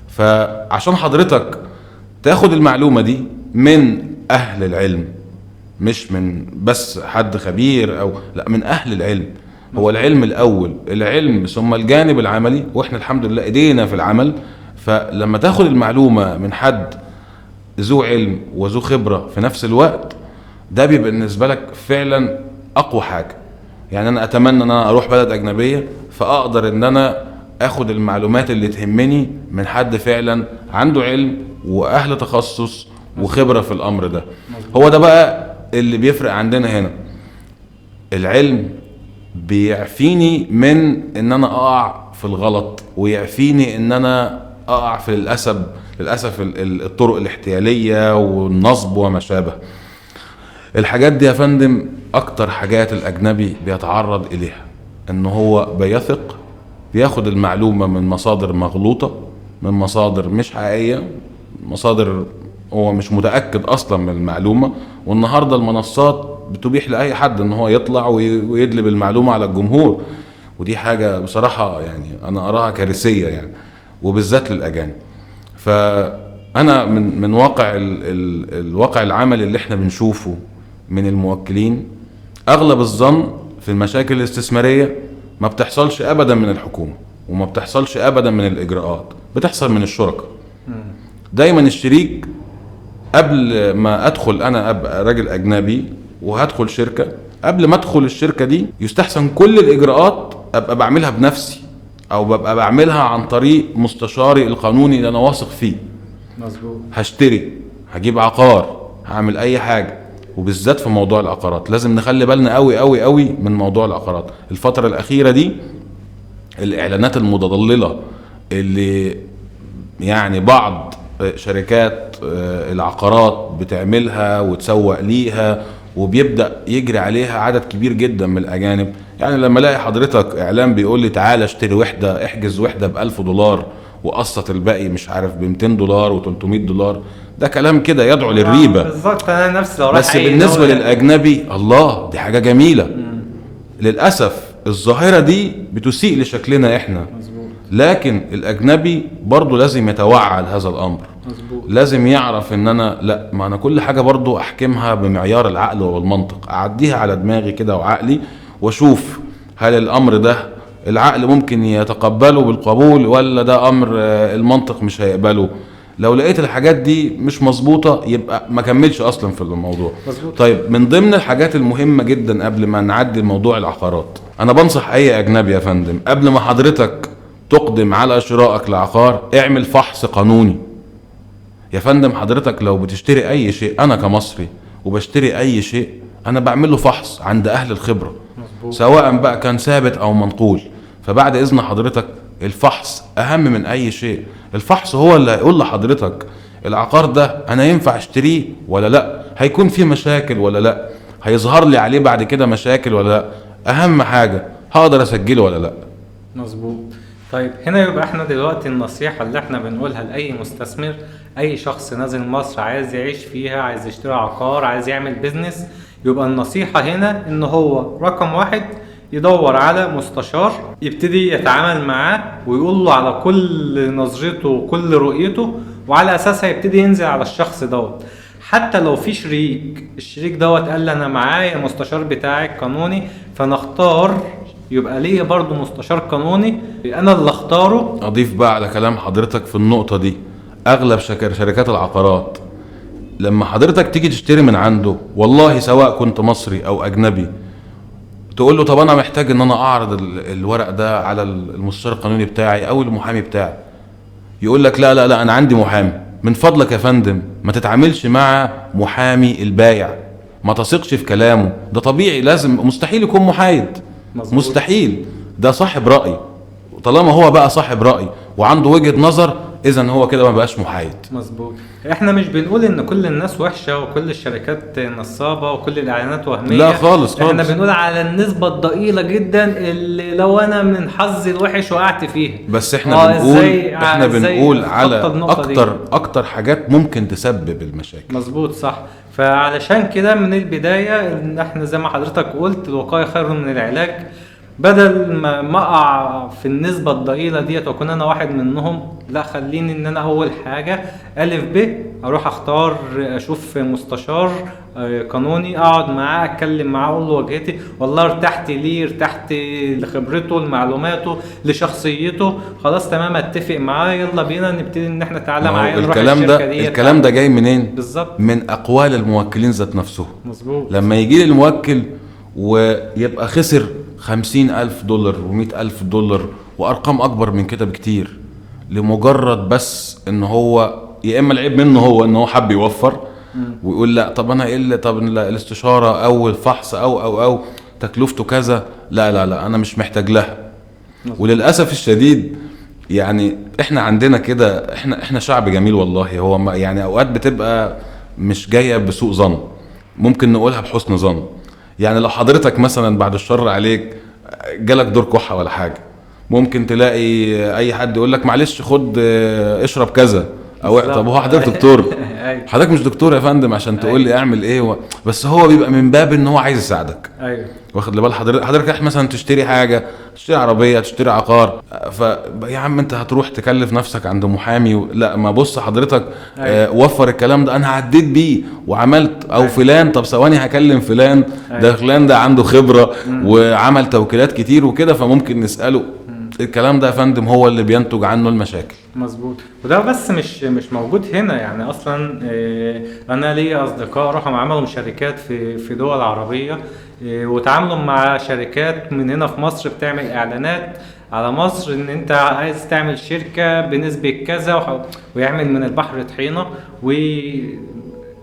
فعشان حضرتك تاخد المعلومة دي من اهل العلم، مش من بس حد خبير او لا، من اهل العلم. هو العلم الاول، العلم ثم الجانب العملي، واحنا الحمد لله ايدينا في العمل. فلما تاخد المعلومة من حد ذو علم وذو خبرة في نفس الوقت، ده بيبقى بالنسبة لك فعلا اقوى حاجة. يعني انا اتمنى ان انا اروح بلد اجنبية فاقدر ان انا اخد المعلومات اللي تهمني من حد فعلا عنده علم واهل تخصص وخبرة في الامر ده. هو ده بقى اللي بيفرق عندنا هنا. العلم بيعفيني من ان انا اقع في الغلط، ويعفيني ان انا اقع في للأسف الطرق الاحتيالية والنصب وما شابه. الحاجات دي يا فندم اكتر حاجات الاجنبي بيتعرض اليها، ان هو بيثق، بياخد المعلومة من مصادر مغلوطة، من مصادر مش حقيقية، مصادر هو مش متأكد اصلا من المعلومة. والنهاردة المنصات بتبيح لأي حد ان هو يطلع ويدلب المعلومة على الجمهور، ودي حاجة بصراحة يعني انا اراها كارثية يعني، وبالذات للأجانب. فانا من واقع الواقع العملي اللي احنا بنشوفه من الموكلين، اغلب الظن في المشاكل الاستثمارية ما بتحصلش ابدا من الحكومة، وما بتحصلش ابدا من الاجراءات، بتحصل من الشركاء. دايما الشريك قبل ما ادخل انا ابقى راجل اجنبي وهدخل شركة، قبل ما ادخل الشركة دي يستحسن كل الاجراءات ابقى بعملها بنفسي، او ببقى بعملها عن طريق مستشاري القانوني اللي انا واثق فيه. مظبوط. هشتري، هجيب عقار، هعمل اي حاجة، وبالذات في موضوع العقارات لازم نخلي بالنا قوي قوي قوي من موضوع العقارات. الفترة الاخيرة دي الاعلانات المتضللة اللي يعني بعض شركات العقارات بتعملها وتسوق ليها، وبيبدأ يجري عليها عدد كبير جدا من الأجانب. يعني لما الاقي حضرتك إعلان بيقول لي تعالى اشتري وحدة، احجز وحدة $1000 وقسط الباقي مش عارف $200 و$300، ده كلام كده يدعو للريبة. بالظبط. أنا نفسي لو رايح بس بالنسبة للأجنبي الله دي حاجة جميلة، للأسف الظاهرة دي بتسيء لشكلنا احنا، مظبوط لكن الأجنبي برضو لازم يتوعى لهذا الأمر. مظبوط. لازم يعرف ان انا لا، ما انا كل حاجة برضو احكمها بمعيار العقل والمنطق، اعديها على دماغي كده وعقلي واشوف هل الامر ده العقل ممكن يتقبله بالقبول ولا ده امر المنطق مش هيقبله. لو لقيت الحاجات دي مش مظبوطة يبقى ما كملش اصلا في الموضوع. مظبوط. طيب من ضمن الحاجات المهمة جدا قبل ما نعدي الموضوع العقارات، انا بنصح اي اجنبي يا فندم قبل ما حضرتك تقدم على شرائك لعقار اعمل فحص قانوني. يا فندم حضرتك لو بتشتري اي شيء، انا كمصري وبشتري اي شيء انا بعمل له فحص عند اهل الخبرة، مظبوط. سواء بقى كان ثابت او منقول. فبعد اذن حضرتك الفحص اهم من اي شيء. الفحص هو اللي هيقول لحضرتك العقار ده انا ينفع اشتريه ولا لا، هيكون فيه مشاكل ولا لا، هيظهر لي عليه بعد كده مشاكل ولا لا، اهم حاجة هقدر اسجله ولا لا. مظبوط. طيب هنا يبقى احنا دلوقتي النصيحة اللي احنا بنقولها لأي مستثمر، أي شخص نازل مصر عايز يعيش فيها، عايز يشتري عقار، عايز يعمل بيزنس، يبقى النصيحة هنا إن هو رقم واحد يدور على مستشار يبتدي يتعامل معاه ويقول له على كل نظرته وكل رؤيته، وعلى أساسها يبتدي ينزل على الشخص دوت. حتى لو في الشريك دوت قال لي أنا معايا المستشار بتاعي قانوني، فنختار يبقى ليه برضو مستشار قانوني انا اللي اختاره. اضيف بقى على كلام حضرتك في النقطة دي، اغلب شركات العقارات لما حضرتك تيجي تشتري من عنده، والله سواء كنت مصري او اجنبي، تقول له طب انا محتاج ان انا اعرض الورق ده على المستشار القانوني بتاعي او المحامي بتاعي، يقول لك لا لا لا انا عندي محامي. من فضلك يا فندم ما تتعاملش مع محامي البايع، ما تثقش في كلامه، ده طبيعي لازم مستحيل يكون محايد. مظبوط. مستحيل، ده صاحب رأي، طالما هو بقى صاحب رأي وعنده وجهة نظر اذا هو كده ما بقاش محايد. مظبوط. احنا مش بنقول ان كل الناس وحشة وكل الشركات نصابة وكل الاعلانات وهمية، لا خالص. احنا بنقول على النسبة الضئيلة جدا اللي لو انا من حظي الوحش وقعت فيها. بس احنا بنقول على اكتر حاجات ممكن تسبب المشاكل. مظبوط صح. فعلشان كده من البداية ان احنا زي ما حضرتك قلت الوقاية خير من العلاج. بدل ما اقع في النسبة الضئيلة ديت واكون انا واحد منهم، لا خليني ان انا اول حاجة الف ب اروح اختار اشوف مستشار قانوني اقعد معاه اتكلم معاه اقول له وجهتي، والله ارتحت ليه، ارتحت لخبرته لمعلوماته لشخصيته، خلاص تمام اتفق معاه، يلا بينا نبتدي ان احنا تعالى معايا نروح الشركة دي. الكلام ده جاي منين؟ بالظبط من اقوال الموكلين ذات نفسهم. مظبوط. لما يجي لي الموكل ويبقى خسر $50,000 و$100,000 وارقام اكبر من كده بكتير، لمجرد بس ان هو يا اما العيب منه هو ان هو حب يوفر ويقول لا طب انا ايه طب الاستشارة او الفحص او تكلفته كذا، لا لا لا انا مش محتاج لها. وللاسف الشديد يعني احنا عندنا كده، احنا شعب جميل والله. هو يعني اوقات بتبقى مش جاية بسوء ظن، ممكن نقولها بحسن ظن. يعني لو حضرتك مثلا بعد الشر عليك جالك دور كحة ولا حاجة، ممكن تلاقي اي حد يقول لك معلش خد اشرب كذا او طب هو حضرتك دكتور؟ حضرتك مش دكتور يا فندم عشان تقول لي اعمل ايه بس هو بيبقى من باب ان هو عايز يساعدك. ايوه واخد لي بال حضرتك مثلا تشتري حاجه، تشتري عربيه، تشتري عقار، يا عم انت هتروح تكلف نفسك عند محامي لا ما بص حضرتك وفر الكلام ده انا عديت بيه وعملت او فلان، طب ثواني هكلم فلان ده فلان ده عنده خبره وعمل توكيلات كتير وكده، فممكن نساله. الكلام ده يا فندم هو اللي بينتج عنه المشاكل. مظبوط. وده بس مش موجود هنا، يعني اصلا انا ليا اصدقاء راحوا عملوا شركات في دول عربيه وتعاملوا مع شركات من هنا في مصر بتعمل اعلانات على مصر ان انت عايز تعمل شركه بنسبه كذا ويعمل من البحر طحينه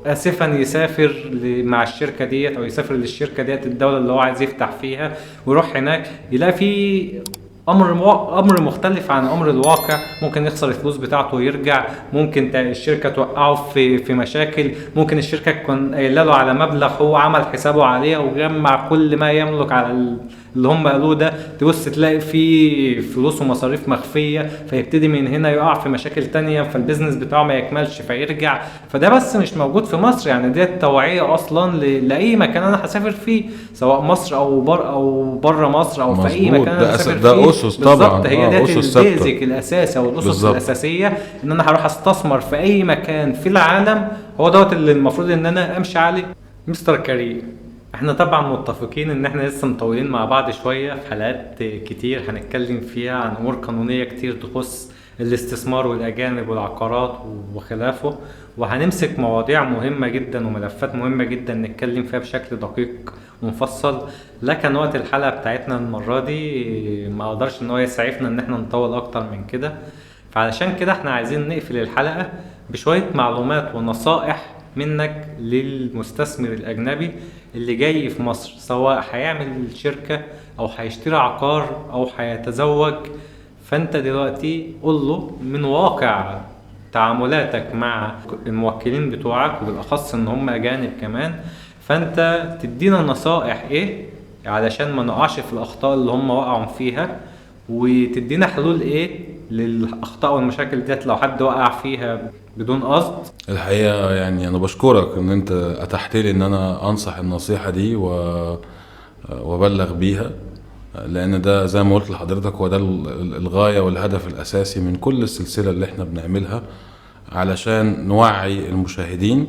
اسفا يسافر مع الشركه ديت او يسافر للشركه ديت الدوله اللي هو عايز يفتح فيها ويروح هناك يلاقي في امر مختلف عن امر الواقع، ممكن يخسر الفلوس بتاعته ويرجع، ممكن الشركه توقعه في مشاكل، ممكن الشركه تكون قايله له على مبلغ هو عمل حسابه عليه وجمع كل ما يملك على اللي هم قالوه ده، تبص تلاقي فيه فلوس ومصاريف مخفيه، فيبتدي من هنا يقع في مشاكل تانية، فالبيزنس بتاعه ما يكملش فيرجع. فده بس مش موجود في مصر، يعني دي التوعيه اصلا لاي مكان انا هسافر فيه، سواء مصر او بره مصر او في اي مظبوط. مكان انا هسافر ده فيه. اسس طبعا. بالظبط، هي ديت اسس ثابته. البيزك الاساسي او الاسس بالظبط. الاساسيه، ان انا هروح استثمر في اي مكان في العالم، هو دوت اللي المفروض ان انا امشي عليه. مستر كريم، احنا طبعا متفقين ان احنا لسه مطولين مع بعض شويه في حلقات كتير هنتكلم فيها عن امور قانونيه كتير تخص الاستثمار والاجانب والعقارات وخلافه، وهنمسك مواضيع مهمه جدا وملفات مهمه جدا نتكلم فيها بشكل دقيق ومفصل. لكن وقت الحلقه بتاعتنا المره دي ما اقدرش ان هو يسعفنا ان احنا نطول اكتر من كده، فعلشان كده احنا عايزين نقفل الحلقه بشويه معلومات ونصائح منك للمستثمر الأجنبي اللي جاي في مصر، سواء هيعمل شركة أو هيشتري عقار أو هيتزوج. فأنت دلوقتي قول له من واقع تعاملاتك مع الموكلين بتوعك، وبالأخص إن هم أجانب كمان، فأنت تدينا نصائح إيه علشان ما نقعش في الأخطاء اللي هم وقعوا فيها، وتدينا حلول إيه للأخطاء والمشاكل ديت لو حد وقع فيها بدون قصد. الحقيقة يعني أنا بشكرك إن أنت أتحت لي إن أنا أنصح النصيحة دي وأبلغ بيها، لأن ده زي ما قلت لحضرتك هو ده الغاية والهدف الأساسي من كل السلسلة اللي إحنا بنعملها، علشان نوعي المشاهدين،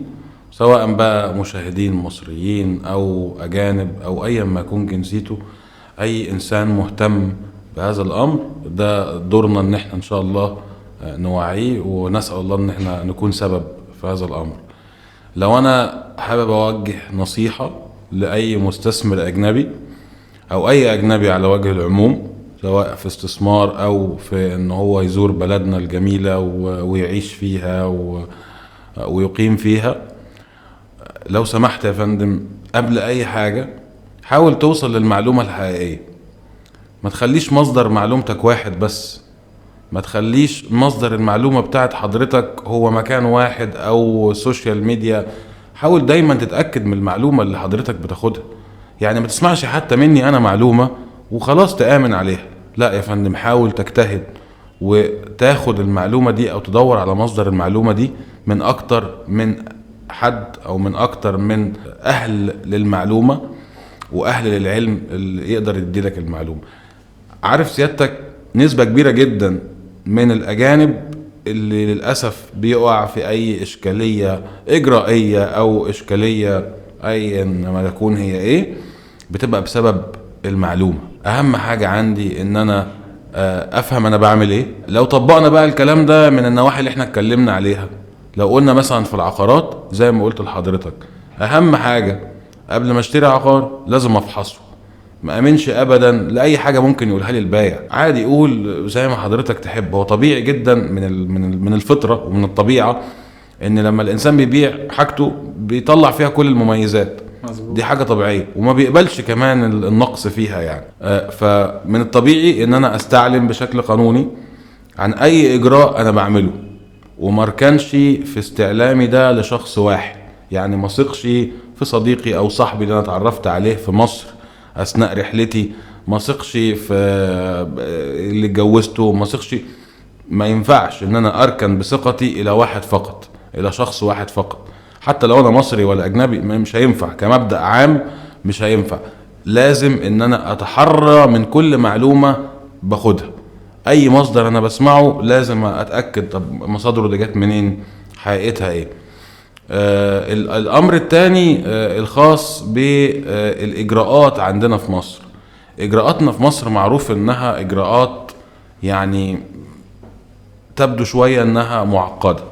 سواء بقى مشاهدين مصريين أو أجانب أو أي ما يكون جنسيته، أي إنسان مهتم بهذا الأمر. ده دورنا إن إحنا إن شاء الله نوعيه، ونسأل الله ان احنا نكون سبب في هذا الامر. لو انا حابب اوجه نصيحة لاي مستثمر اجنبي او اي اجنبي على وجه العموم، سواء في استثمار او في ان هو يزور بلدنا الجميلة ويعيش فيها ويقيم فيها، لو سمحت يا فندم قبل اي حاجة حاول توصل للمعلومة الحقيقية. ما تخليش مصدر معلومتك واحد بس، ما تخليش مصدر المعلومة بتاعت حضرتك هو مكان واحد او سوشيال ميديا. حاول دايما تتأكد من المعلومة اللي حضرتك بتاخدها، يعني ما تسمعش حتى مني انا معلومة وخلاص تآمن عليها. لا يا فندم، حاول تجتهد وتاخد المعلومة دي او تدور على مصدر المعلومة دي من اكتر من حد او من اكتر من اهل للمعلومة واهل للعلم اللي يقدر يديلك المعلومة. عارف سيادتك نسبة كبيرة جدا من الأجانب اللي للأسف بيقع في أي إشكالية إجرائية أو إشكالية أي ما يكون هي إيه، بتبقى بسبب المعلومة. أهم حاجة عندي إن أنا أفهم أنا بعمل إيه. لو طبقنا بقى الكلام ده من النواحي اللي إحنا اتكلمنا عليها، لو قلنا مثلا في العقارات زي ما قلت لحضرتك، أهم حاجة قبل ما اشتري عقار لازم أفحصه. ما امنش ابدا لاي حاجه ممكن يقولها لي البايع. عادي يقول زي ما حضرتك تحب. هو طبيعي جدا من الفطره ومن الطبيعه ان لما الانسان بيبيع حاجته بيطلع فيها كل المميزات. مزبوط. دي حاجه طبيعيه وما بيقبلش كمان النقص فيها يعني. فمن الطبيعي ان انا استعلم بشكل قانوني عن اي اجراء انا بعمله، ومركنش في استعلامي ده لشخص واحد. يعني ما ثقش في صديقي او صاحبي اللي انا اتعرفت عليه في مصر اثناء رحلتي، ما ثقش في اللي اتجوزته، ما ثقش. ما ينفعش ان انا اركن بثقتي الى واحد فقط، الى شخص واحد فقط، حتى لو انا مصري ولا اجنبي. مش هينفع كمبدأ عام، مش هينفع. لازم ان انا اتحرى من كل معلومة باخدها. اي مصدر انا بسمعه لازم اتأكد طب مصادره دي جت منين، حقيقتها ايه. الامر الثاني الخاص بالاجراءات عندنا في مصر. اجراءاتنا في مصر معروف انها اجراءات يعني تبدو شوية انها معقدة.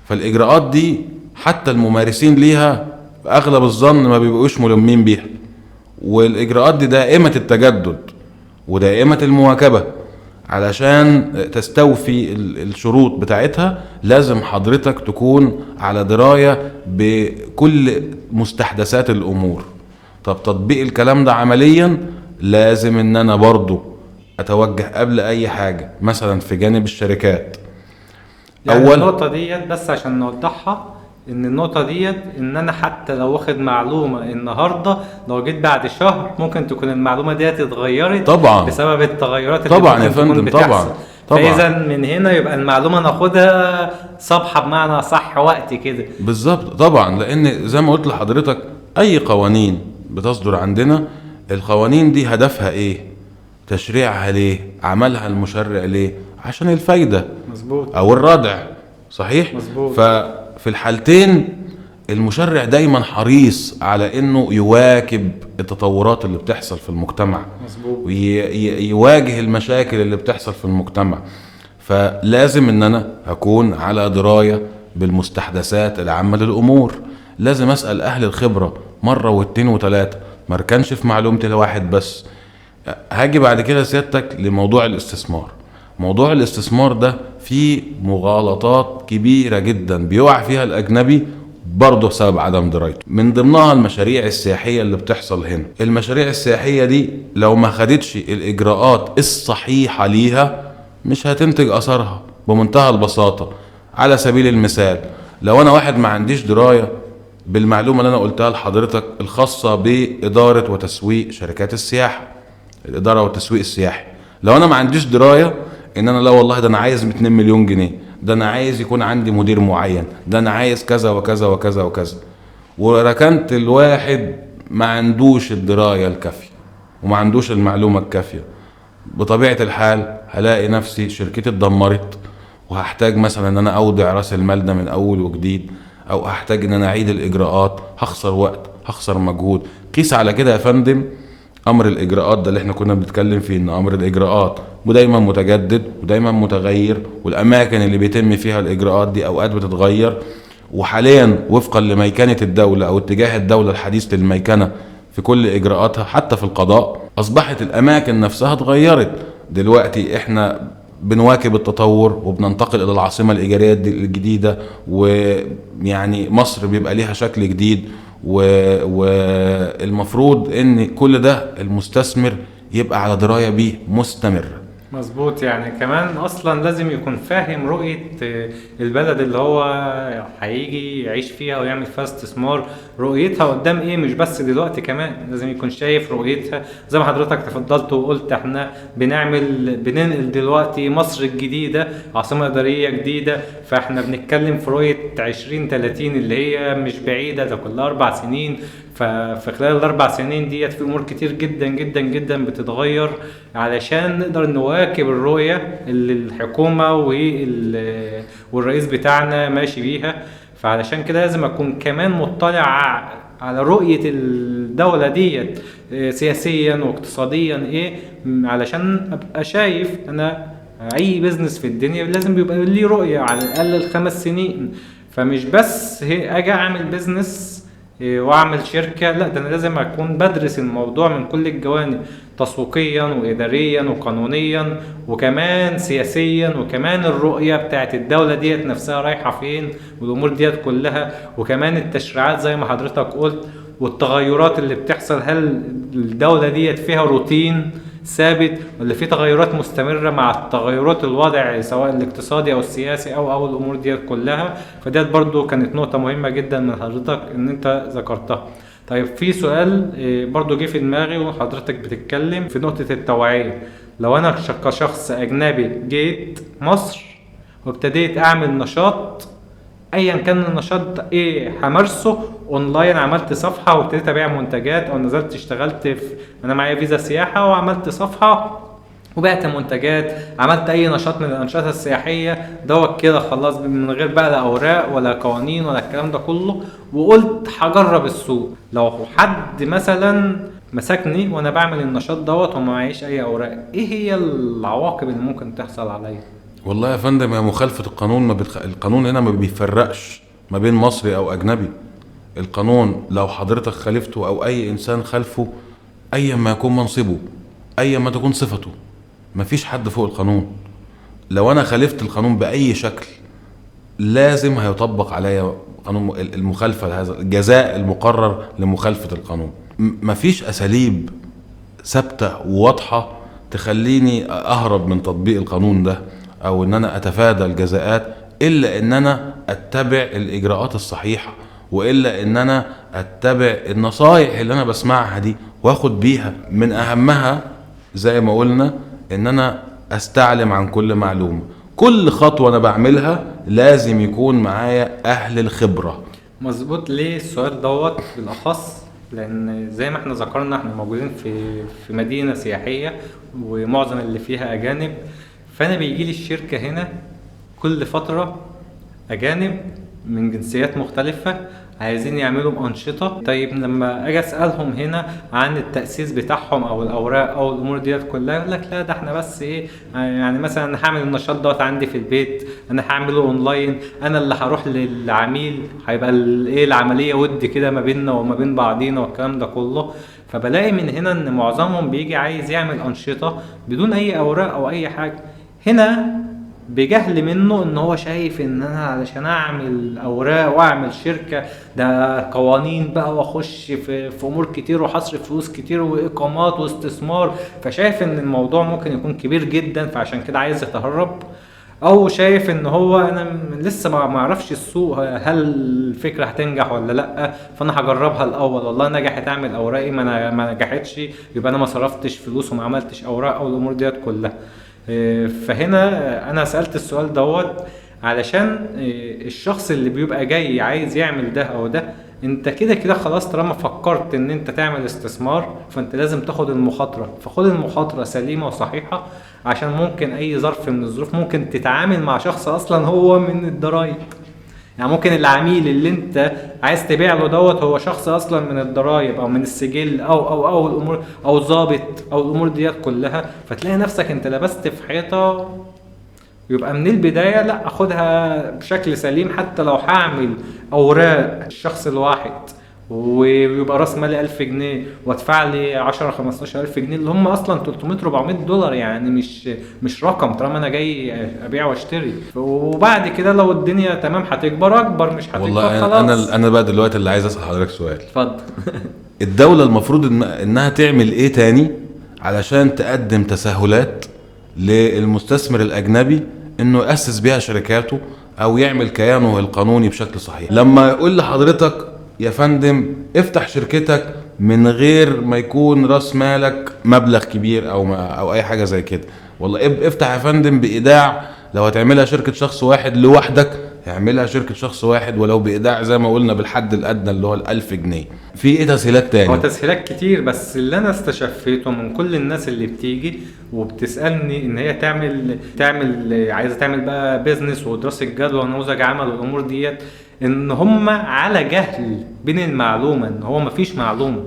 فالاجراءات دي حتى الممارسين ليها اغلب الظن ما بيبقوش ملمين بيها، والاجراءات دي دائمة التجدد ودائمة المواكبة. علشان تستوفي الشروط بتاعتها لازم حضرتك تكون على دراية بكل مستحدثات الامور. طب تطبيق الكلام ده عمليا لازم ان انا برضو اتوجه قبل اي حاجة مثلا في جانب الشركات. يعني النقطة دي بس عشان نوضحها، ان النقطة ديت ان انا حتى لو واخد معلومة النهاردة، لو جيت بعد شهر ممكن تكون المعلومة ديت اتغيرت طبعا بسبب التغيرات اللي طبعا يا ممكن تكون فندم، بتحصل. طبعا فاذا من هنا يبقى المعلومة ناخدها صبحة بمعنى صح وقت كده. بالظبط طبعا، لان زي ما قلت لحضرتك اي قوانين بتصدر عندنا، القوانين دي هدفها ايه؟ تشريعها ليه؟ عملها المشرع ليه؟ عشان الفايدة مظبوط او الردع. صحيح. مظبوط. ففي الحالتين المشرع دايما حريص على انه يواكب التطورات اللي بتحصل في المجتمع، مظبوط ويواجه المشاكل اللي بتحصل في المجتمع. فلازم ان انا اكون على دراية بالمستحدثات العامة للامور، لازم اسأل اهل الخبرة مرة واتنين وتلاتة، مركنش في معلومتي لواحد بس. هاجي بعد كده سيادتك لموضوع الاستثمار. موضوع الاستثمار ده فيه مغالطات كبيرة جدا بيقع فيها الأجنبي برضه بسبب عدم درايته. من ضمنها المشاريع السياحية اللي بتحصل هنا. المشاريع السياحية دي لو ما خدتش الإجراءات الصحيحة ليها مش هتنتج أثرها بمنتهى البساطة. على سبيل المثال، لو أنا واحد ما عنديش دراية بالمعلومة اللي أنا قلتها لحضرتك الخاصة بإدارة وتسويق شركات السياحة، الإدارة والتسويق السياحي، لو أنا ما عنديش دراية ان انا لا والله ده انا عايز 2 مليون جنيه، ده انا عايز يكون عندي مدير معين، ده انا عايز كذا وكذا وكذا وكذا، وركنت الواحد ما عندوش الدراية الكافية وما عندوش المعلومة الكافية، بطبيعة الحال هلاقي نفسي شركتي اتدمرت، وهحتاج مثلا ان انا اودع راس المال ده من اول وجديد، او هحتاج ان انا اعيد الاجراءات، هخسر وقت، هخسر مجهود. قيس على كده يا فندم امر الاجراءات ده اللي احنا كنا بنتكلم فيه، ان امر الاجراءات ودايما متجدد ودايما متغير، والاماكن اللي بيتم فيها الاجراءات دي اوقات بتتغير. وحاليا وفقا لميكنة الدولة او اتجاه الدولة الحديث للميكنة في كل اجراءاتها حتى في القضاء، اصبحت الاماكن نفسها اتغيرت. دلوقتي احنا بنواكب التطور وبننتقل الى العاصمة الإدارية الجديدة، ويعني مصر بيبقى ليها شكل جديد، والمفروض ان كل ده المستثمر يبقى على دراية بيه مستمر. مظبوط. يعني كمان اصلا لازم يكون فاهم رؤية البلد اللي هو هيجي يعيش فيها ويعمل فيها استثمار، رؤيتها قدام ايه، مش بس دلوقتي، كمان لازم يكون شايف رؤيتها. زي ما حضرتك تفضلت وقلت احنا بننقل دلوقتي مصر الجديدة، عاصمة إدارية جديدة، فاحنا بنتكلم في رؤية 2030 اللي هي مش بعيدة، ده كلها 4 سنين. ففي خلال الاربع سنين ديت في امور كتير جدا جدا جدا بتتغير علشان نقدر نواكب الرؤية اللي الحكومة والرئيس بتاعنا ماشي بيها. فعلشان كده لازم اكون كمان مطلع على رؤية الدولة ديت سياسيا واقتصاديا ايه، علشان ابقى شايف انا اي بزنس في الدنيا لازم بيبقى ليه رؤية على الاقل ال5 سنين. فمش بس اجي اعمل بزنس واعمل شركة، لا ده انا لازم اكون بدرس الموضوع من كل الجوانب، تسويقيا واداريا وقانونيا وكمان سياسيا، وكمان الرؤية بتاعت الدولة ديت نفسها رايحة فين والامور ديت كلها، وكمان التشريعات زي ما حضرتك قلت والتغيرات اللي بتحصل. هل الدولة ديت فيها روتين ثابت ولا في تغيرات مستمرة مع التغيرات الوضع سواء الاقتصادي او السياسي او الامور ديت كلها. فديت برضو كانت نقطة مهمة جدا من حضرتك ان انت ذكرتها. طيب في سؤال برضو جه في دماغي وحضرتك بتتكلم في نقطة التوعية. لو انا كشخص اجنبي جيت مصر وابتديت اعمل نشاط ايا كان النشاط ايه همارسه اونلاين، عملت صفحه وابتديت ابيع منتجات، او نزلت اشتغلت في انا معايا فيزا سياحه وعملت صفحه وبعت منتجات، عملت اي نشاط من الانشطه السياحيه دوت كده خلاص من غير بقى لا اوراق ولا قوانين ولا الكلام ده كله، وقلت هجرب السوق. لو حد مثلا مسكني وانا بعمل النشاط دوت وما معيش اي اوراق، ايه هي العواقب اللي ممكن تحصل عليا؟ والله يا فندم يا مخالفة القانون القانون هنا ما بيفرقش ما بين مصري او اجنبي. القانون لو حضرتك خالفته او اي انسان خالفه، ايا ما يكون منصبه، ايا ما تكون صفته، مفيش حد فوق القانون. لو انا خالفت القانون باي شكل لازم هيطبق عليا قانون المخالفة لهذا الجزاء المقرر لمخالفة القانون. مفيش اساليب ثابتة وواضحة تخليني اهرب من تطبيق القانون ده او ان انا اتفادى الجزاءات، الا ان انا اتبع الاجراءات الصحيحة، والا ان انا اتبع النصايح اللي انا بسمعها دي واخد بيها. من اهمها زي ما قلنا ان انا استعلم عن كل معلومة. كل خطوة انا بعملها لازم يكون معايا اهل الخبرة. مظبوط. ليه السؤال دوت بالاخص؟ لان زي ما احنا ذكرنا احنا موجودين في مدينه سياحيه ومعظم اللي فيها اجانب، فانا بيجي لي الشركه هنا كل فتره اجانب من جنسيات مختلفه عايزين يعملوا انشطه. طيب لما اجي اسالهم هنا عن التاسيس بتاعهم او الاوراق او الامور ديت كلها، يقول لك لا ده احنا بس ايه، يعني مثلا انا هعمل النشاط دوت عندي في البيت، انا هعمله اونلاين، انا اللي هروح للعميل، هيبقى ايه العمليه ود كده ما بيننا وما بين بعضينا والكلام ده كله. فبلاقي من هنا ان معظمهم بيجي عايز يعمل انشطه بدون اي اوراق او اي حاجه. هنا بجهل منه ان هو شايف ان انا علشان اعمل اوراق واعمل شركه ده قوانين بقى واخش في امور كتير وهصرف فلوس كتير واقامات واستثمار، فشايف ان الموضوع ممكن يكون كبير جدا فعشان كده عايز يتهرب. او شايف ان هو انا لسه ما اعرفش السوق هل الفكره هتنجح ولا لا، فانا هجربها الاول، والله نجحت اعمل اوراقي، ما نجحتش يبقى انا ما صرفتش فلوس وما عملتش اوراق او الامور ديت كلها. فهنا انا سألت السؤال دوت علشان الشخص اللي بيبقى جاي عايز يعمل ده او ده، انت كده كده خلاص طالما فكرت ان انت تعمل استثمار فانت لازم تاخد المخاطرة، فخد المخاطرة سليمة وصحيحة، عشان ممكن اي ظرف من الظروف ممكن تتعامل مع شخص اصلا هو من الضرايب. يعني ممكن العميل اللي انت عايز تبيع له دوت هو شخص اصلا من الضرايب او من السجل او الامور او ضابط او الامور ديت كلها، فتلاقي نفسك انت لبست في حيطه. يبقى من البدايه لا، اخدها بشكل سليم، حتى لو هعمل اوراق الشخص الواحد ويبقى راس مالي 1000 جنيه وادفع لي 10 15000 جنيه اللي هم اصلا 300 400 دولار، يعني مش رقم طالما انا جاي ابيع واشتري. وبعد كده لو الدنيا تمام هتكبر اكبر، مش هتكبر والله خلاص. انا بقى دلوقتي اللي عايز اسال حضرتك سؤال. اتفضل. الدولة المفروض انها تعمل ايه تاني علشان تقدم تسهلات للمستثمر الاجنبي انه يأسس بيها شركاته او يعمل كيانه القانوني بشكل صحيح؟ لما يقول لحضرتك يا فندم افتح شركتك من غير ما يكون راس مالك مبلغ كبير او اي حاجة زي كده، والله افتح يا فندم بايداع، لو هتعملها شركة شخص واحد لوحدك اعملها شركة شخص واحد ولو بإيداع زي ما قلنا بالحد الأدنى اللي هو 1000 جنيه. في ايه تسهيلات تاني؟ هو تسهيلات كتير، بس اللي انا استشفيته من كل الناس اللي بتيجي وبتسألني ان هي تعمل عايزة تعمل بقى بيزنس ودراسة جدوى ونموذج عمل والامور ديت، ان هم على جهل بين المعلومة، ان هو مفيش معلومة،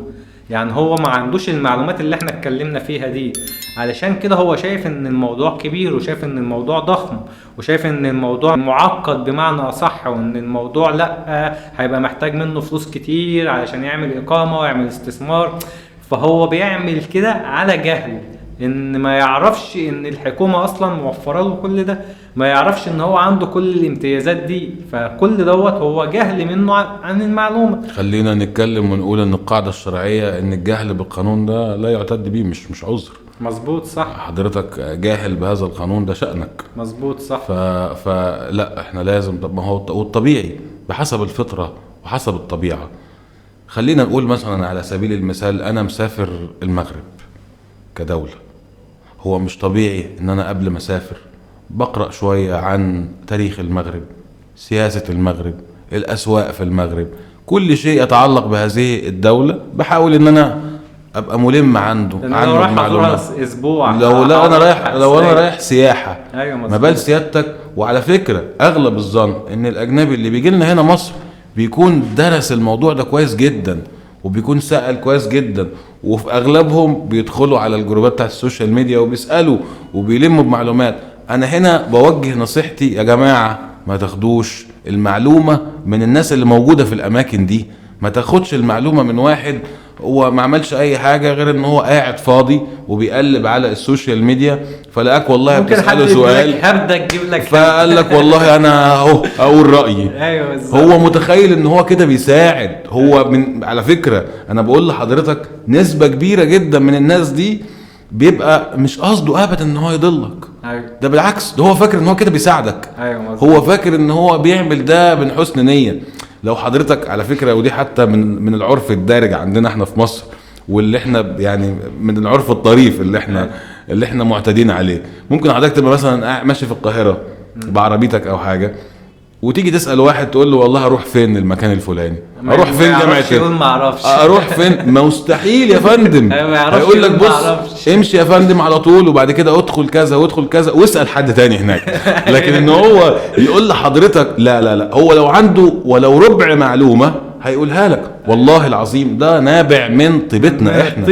يعني هو ما عندوش المعلومات اللي احنا اتكلمنا فيها دي، علشان كده هو شايف ان الموضوع كبير وشايف ان الموضوع ضخم وشايف ان الموضوع معقد بمعنى اصح، وان الموضوع لا هيبقى محتاج منه فلوس كتير علشان يعمل اقامة ويعمل استثمار. فهو بيعمل كده على جهل، ان ما يعرفش ان الحكومة اصلا موفره له كل ده، ما يعرفش ان هو عنده كل الامتيازات دي، فكل دوت هو جهل منه عن المعلومة. خلينا نتكلم ونقول ان القاعدة الشرعية ان الجهل بالقانون ده لا يعتد به، مش عذر. مظبوط صح. حضرتك جاهل بهذا القانون ده شأنك. مظبوط صح. فلا احنا لازم، طب ما هو والطبيعي بحسب الفطرة وحسب الطبيعة. خلينا نقول مثلا على سبيل المثال انا مسافر المغرب كدولة، هو مش طبيعي ان انا قبل ما اسافر بقرأ شوية عن تاريخ المغرب، سياسة المغرب، الاسواق في المغرب، كل شيء يتعلق بهذه الدولة بحاول ان انا ابقى ملم عنده معلومات. اسبوع لو انا رايح سياحة. ايوه ما بال سيادتك. وعلى فكرة اغلب الظن ان الاجنبي اللي بيجي لنا هنا مصر بيكون درس الموضوع ده كويس جدا وبيكون سأل كويس جدا، وفي اغلبهم بيدخلوا على الجروبات بتاعت السوشيال ميديا وبيسألوا وبيلموا بمعلومات. انا هنا بوجه نصيحتي يا جماعة ما تاخدوش المعلومة من الناس اللي موجودة في الاماكن دي، ما تاخدش المعلومة من واحد هو ما عملش اي حاجة غير ان هو قاعد فاضي وبيقلب على السوشيال ميديا، فلاقاك والله بتسأله سؤال فقال لك والله انا اهو اقول رأيي. ايوه هو متخيل ان هو كده بيساعد. هو على فكرة انا بقول لحضرتك نسبة كبيرة جدا من الناس دي بيبقى مش قصده ابدا ان هو يضلك. ايوه ده بالعكس، ده هو فاكر ان هو كده بيساعدك. ايوه مظبوط. هو فاكر ان هو بيعمل ده من حسن نية. لو حضرتك على فكرة، ودي حتى من العرف الدارج عندنا احنا في مصر، واللي احنا يعني من العرف الطريف اللي احنا معتادين عليه. ممكن حضرتك تبقى مثلا ماشي في القاهرة بعربيتك او حاجة، وتيجي تسأل واحد تقول له والله اروح فين المكان الفلاني، اروح فين جامعة، ما اعرفش اروح فين، مستحيل يا فندم. هيقول لك بص امشي يا فندم على طول، وبعد كده ادخل كذا وادخل كذا واسأل حد تاني هناك. لكن ان هو يقول لحضرتك لا لا لا، هو لو عنده ولو ربع معلومة هيقولها لك. والله العظيم ده نابع من طيبتنا احنا،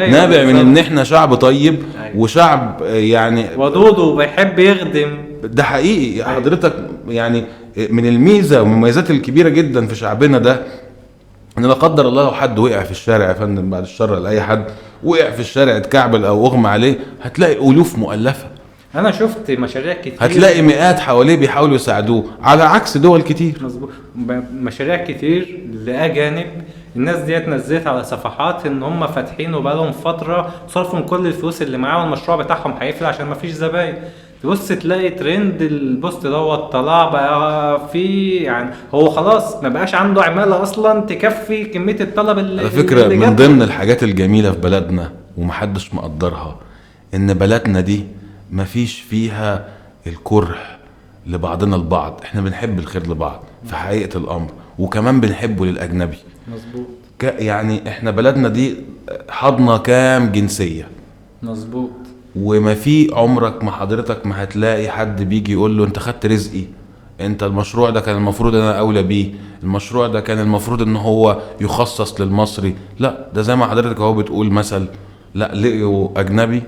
نابع من ان احنا شعب طيب وشعب يعني ودود وبيحب يخدم. ده حقيقي حضرتك. يعني من الميزة ومن المميزات الكبيرة جدا في شعبنا ده، ان لا قدر الله لو حد وقع في الشارع يا فندم، بعد الشر لاي حد، وقع في الشارع اتكعبل او اغمى عليه، هتلاقي الوف مؤلفة. انا شفت مشاريع كتير، هتلاقي مئات حواليه بيحاولوا يساعدوه، على عكس دول كتير. مظبوط. مشاريع كتير لاجانب، الناس ديت نزلت على صفحات ان هم فاتحين وبقالهم فتره صرفوا كل الفلوس اللي معاهم، والمشروع بتاعهم هيقفل عشان ما فيش زباين. تبص تلاقي ترند البوست دوت طلع بقى في، يعني هو خلاص ما بقاش عنده عماله اصلا تكفي كميه الطلب اللي على فكره اللي من ضمن الحاجات الجميله في بلدنا ومحدش مقدرها، ان بلدنا دي مفيش فيها الكره لبعضنا البعض. احنا بنحب الخير لبعض في حقيقه الامر، وكمان بنحبه للاجنبي. مظبوط. يعني احنا بلدنا دي حضنا كام جنسيه. مظبوط. وما في عمرك ما حضرتك ما هتلاقي حد بيجي يقول له انت خدت رزقي، انت المشروع ده كان المفروض انا اولى بيه، المشروع ده كان المفروض ان هو يخصص للمصري. لا، ده زي ما حضرتك اهو بتقول مثل، لا لقيوا اجنبي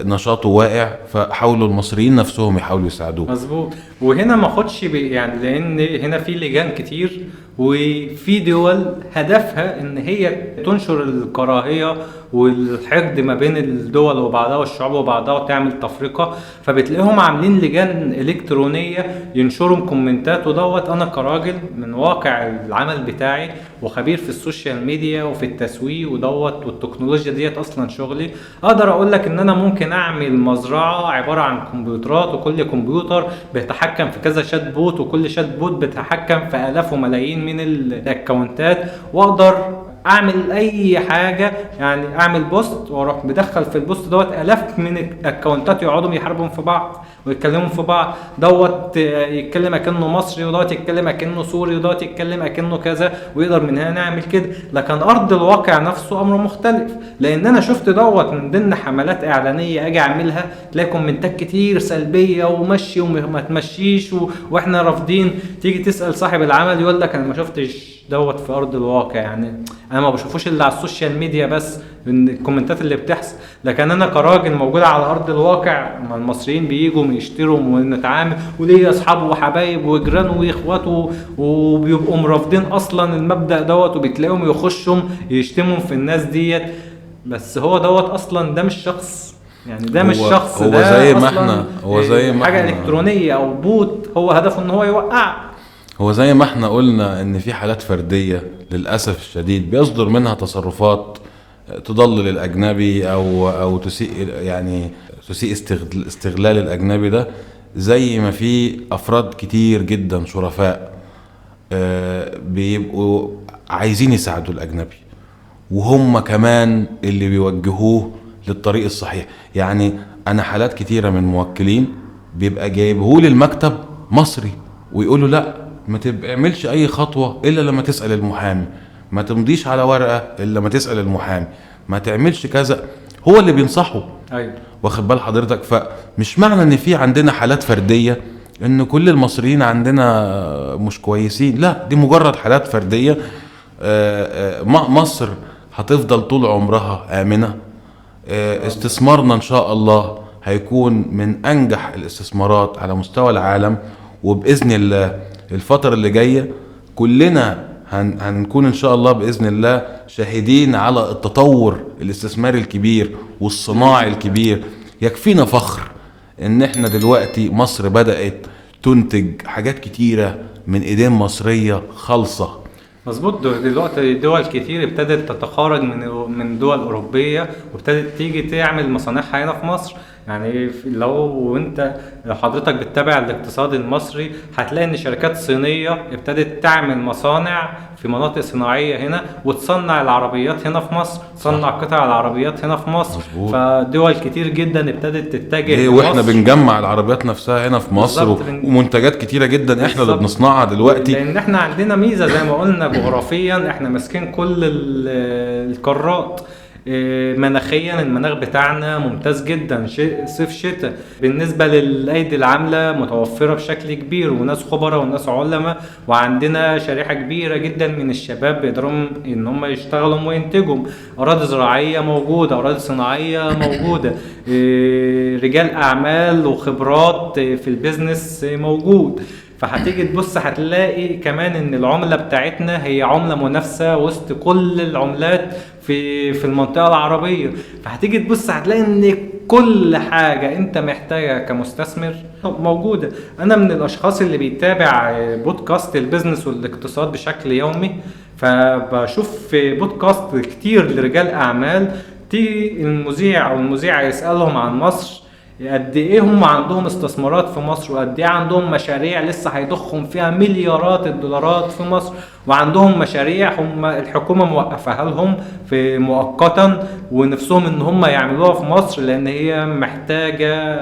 نشاطه واقع فحاولوا المصريين نفسهم يحاولوا يساعدوه. مظبوط. وهنا ما خدش يعني لان هنا في لجان كتير وفي دول هدفها ان هي تنشر الكراهيه والحقد ما بين الدول وبعضها والشعوب وبعضها وتعمل تفرقه، فبتلاقيهم عاملين لجان الكترونيه ينشروا كومنتات. ودوت انا كراجل من واقع العمل بتاعي وخبير في السوشيال ميديا وفي التسويق ودوت والتكنولوجيا ديت اصلا شغلي، اقدر اقول لك ان انا ممكن اعمل مزرعه عباره عن كمبيوترات، وكل كمبيوتر بيتحكم في كذا شات بوت، وكل شات بوت بيتحكم في الاف وملايين من الاكونتات، واقدر اعمل اي حاجه. يعني اعمل بوست واروح بدخل في البوست دوت الاف من الاكونتات يقعدوا يحاربوا في بعض ويتكلموا في بعض، دوت يتكلم اكنه مصري ودوت يتكلم اكنه سوري ودوت يتكلم اكنه كذا، ويقدر من هنا نعمل كده. لكن ارض الواقع نفسه امر مختلف، لان انا شفت دوت من ضمن حملات اعلانيه اجي اعملها تلاقي كومنتات كتير سلبيه ومشي وما تمشيش واحنا رافضين. تيجي تسال صاحب العمل يقول لك انا ما شفتش دوت في ارض الواقع، يعني انا ما بشوفوش الا على السوشيال ميديا بس من الكومنتات اللي بتحصل. لكن انا كراجل موجود على ارض الواقع، ما المصريين بييجوا يشتروا ونتعامل، وليه اصحاب وحبايب وجيران واخوات وبيبقوا مرافضين اصلا المبدا دوت، وبتلاقيهم يخشوا يشتموا في الناس ديت. بس هو دوت اصلا ده مش شخص، يعني ده مش شخص، هو ده زي ما احنا هو زي ما حاجه الكترونيه او بوت، هو هدفه ان هو يوقع. هو زي ما احنا قلنا ان في حالات فردية للأسف الشديد بيصدر منها تصرفات تضلل الأجنبي أو تسيء، يعني تسيء استغلال الأجنبي ده، زي ما في أفراد كتير جدا شرفاء بيبقوا عايزين يساعدوا الأجنبي، وهم كمان اللي بيوجهوه للطريق الصحيح. يعني أنا حالات كتيرة من موكلين بيبقى جايبهولي المكتب مصري ويقولوا لا ما تعملش اي خطوة الا لما تسأل المحامي، ما تمضيش على ورقة الا لما تسأل المحامي، ما تعملش كذا. هو اللي بينصحه. ايوه واخد بال حضرتك؟ فمش معنى ان في عندنا حالات فردية ان كل المصريين عندنا مش كويسين، لا، دي مجرد حالات فردية. مصر هتفضل طول عمرها آمنة. استثمارنا ان شاء الله هيكون من انجح الاستثمارات على مستوى العالم، وبإذن الله الفترة اللي جاية كلنا هنكون ان شاء الله بإذن الله شاهدين على التطور الاستثماري الكبير والصناعي الكبير. يكفينا فخر ان احنا دلوقتي مصر بدأت تنتج حاجات كتيرة من ايدين مصرية خالصة. مظبوط. دلوقتي دول كتير ابتدت تتخارج من دول أوروبية، وابتدت تيجي تعمل مصانعها هنا في مصر. يعني لو حضرتك بتتابع الاقتصاد المصري هتلاقي ان شركات صينية ابتدت تعمل مصانع في مناطق صناعية هنا، وتصنع العربيات هنا في مصر، تصنع قطع العربيات هنا في مصر. مظبوط. فدول كتير جدا ابتدت تتجه ليه واحنا لمصر. بنجمع العربيات نفسها هنا في مصر بالظبط. ومنتجات كتيرة جدا احنا اللي بالظبط. بنصنعها دلوقتي. لان احنا عندنا ميزه زي ما قلنا جغرافيا، احنا ماسكين كل القارات. مناخيا المناخ بتاعنا ممتاز جدا، صيف شتاء. بالنسبه للايدي العامله متوفره بشكل كبير، وناس خبراء وناس علماء، وعندنا شريحه كبيره جدا من الشباب بيقدروا ان هم يشتغلوا وينتجوا. اراضي زراعيه موجوده، اراضي صناعيه موجوده، رجال اعمال وخبرات في البيزنس موجود. فهتيجي تبص هتلاقي كمان ان العملة بتاعتنا هي عملة منافسة وسط كل العملات في المنطقة العربية. فهتيجي تبص هتلاقي ان كل حاجة انت محتاجها كمستثمر موجودة. انا من الاشخاص اللي بيتابع بودكاست البيزنس والاقتصاد بشكل يومي، فبشوف في بودكاست كتير لرجال اعمال، تيجي المذيع او المذيعة يسألهم عن مصر، قد ايه هم عندهم استثمارات في مصر، وقد ايه عندهم مشاريع لسه هيضخهم فيها مليارات الدولارات في مصر، وعندهم مشاريع هم الحكومة موقفها لهم في مؤقتا ونفسهم ان هم يعملوها في مصر، لان هي محتاجة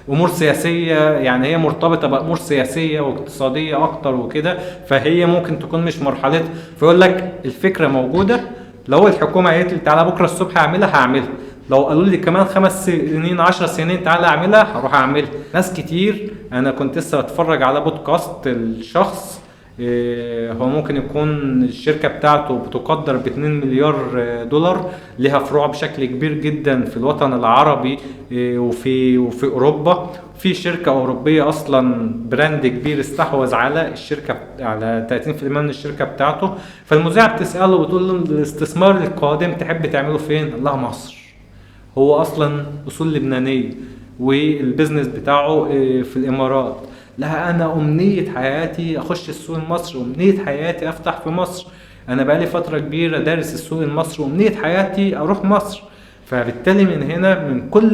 امور سياسية. يعني هي مرتبطة بامور سياسية واقتصادية اكتر وكده، فهي ممكن تكون مش مرحلتها. فيقول لك الفكرة موجودة، لو الحكومة قالت لي تعالى بكرة الصبح هعملها. لو قالوا لي كمان 5 سنين 10 سنين تعالى اعملها، هروح اعملها. ناس كتير، انا كنت لسه بتفرج على بودكاست الشخص، هو ممكن يكون الشركة بتاعته بتقدر ب2 مليار دولار، لها فروع بشكل كبير جدا في الوطن العربي وفي اوروبا. في شركة اوروبية اصلا براند كبير استحوذ على الشركة على 30% من الشركة بتاعته. فالمذيعة بتسأله بتقول له الاستثمار القادم تحب تعمله فين؟ الله، مصر. هو اصلا اصول لبنانيه والبيزنس بتاعه في الامارات. لا، انا امنيه حياتي اخش السوق المصري، امنيه حياتي افتح في مصر. انا بقالي فتره كبيره دارس السوق المصري، وامنيه حياتي اروح مصر. فبالتالي من هنا من كل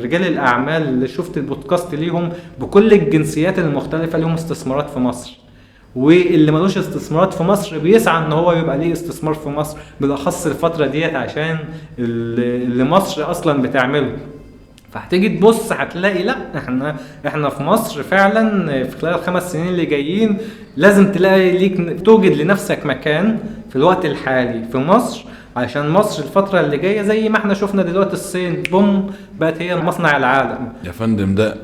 رجال الاعمال اللي شفت البودكاست ليهم بكل الجنسيات المختلفه ليهم استثمارات في مصر، واللي ملوش استثمارات في مصر بيسعى ان هو يبقى ليه استثمار في مصر، بالاخص الفتره ديت عشان اللي مصر اصلا بتعمله. فهتيجي تبص هتلاقي لا، احنا في مصر فعلا في خلال 5 سنين اللي جايين لازم تلاقي ليك توجد لنفسك مكان في الوقت الحالي في مصر، عشان مصر الفترة اللي جاية زي ما احنا شفنا دلوقتي الصين بوم بقت هي مصنع العالم. يا فندم ده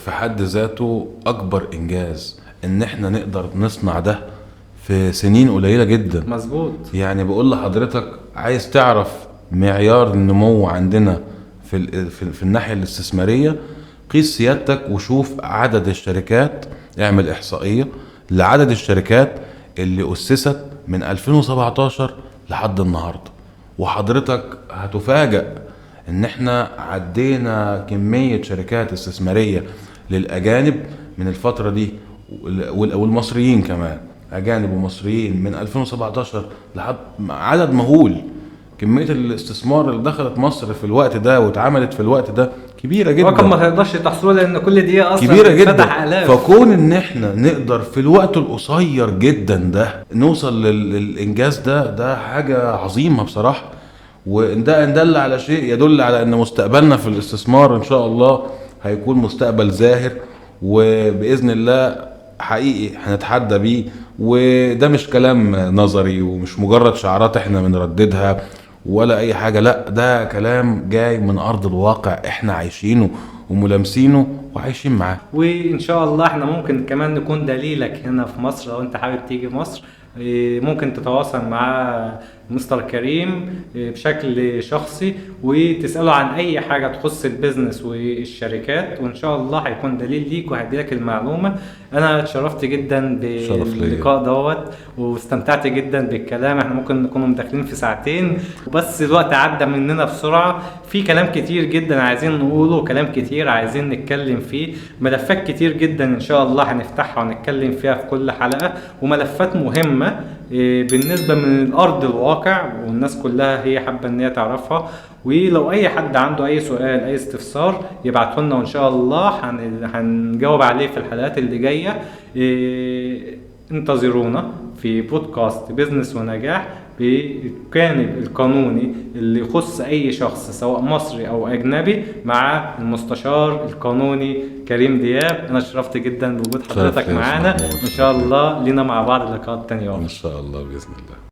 في حد ذاته اكبر انجاز، ان احنا نقدر نصنع ده في سنين قليلة جدا. مظبوط. يعني بقول لحضرتك، عايز تعرف معيار النمو عندنا في الناحية الاستثمارية، قيس سيادتك وشوف عدد الشركات، اعمل احصائية لعدد الشركات اللي أسست من 2017 لحد النهاردة، وحضرتك هتفاجأ ان احنا عدينا كمية شركات استثمارية للأجانب من الفترة دي والمصريين كمان، أجانب ومصريين، من 2017 لحد عدد مهول. كمية الاستثمار اللي دخلت مصر في الوقت ده واتعملت في الوقت ده كبيرة جدا، رقم ما تقدرش تحصله لان كل دقيقة اصلا كبيرة جدا. فتح آلاف. فكون ان احنا نقدر في الوقت القصير جدا ده نوصل للانجاز ده حاجة عظيمة بصراحة. وده ان دل على شيء يدل على ان مستقبلنا في الاستثمار ان شاء الله هيكون مستقبل زاهر، وبإذن الله حقيقي هنتحدى بيه. وده مش كلام نظري ومش مجرد شعارات احنا بنرددها ولا اي حاجة، لا ده كلام جاي من ارض الواقع، احنا عايشينه وملامسينه وعايشين معاه. وان شاء الله احنا ممكن كمان نكون دليلك هنا في مصر. لو انت حابب تيجي مصر ممكن تتواصل مع مستر كريم بشكل شخصي وتسأله عن اي حاجة تخص البيزنس والشركات، وان شاء الله هيكون دليل ليك وهديلك المعلومة. انا اتشرفت جدا باللقاء دوت واستمتعت جدا بالكلام. احنا ممكن نكون مداخلين في ساعتين وبس الوقت عدى مننا بسرعة. في كلام كتير جدا عايزين نقوله، كلام كتير عايزين نتكلم فيه، ملفات كتير جدا ان شاء الله هنفتحها ونتكلم فيها في كل حلقة، وملفات مهمة مهمة بالنسبة من الأرض الواقع، والناس كلها هي حابة إن هي تعرفها. ولو أي حد عنده أي سؤال أي استفسار يبعته لنا، وإن شاء الله هنجاوب عليه في الحلقات اللي جاية. انتظرونا في بودكاست بيزنس ونجاح بالجانب القانوني اللي يخص أي شخص سواء مصري أو أجنبي، مع المستشار القانوني كريم دياب. أنا شرفت جدا بوجود حضرتك معانا، إن شاء الله لنا مع بعض لقاءات تانية ان شاء الله باذن الله.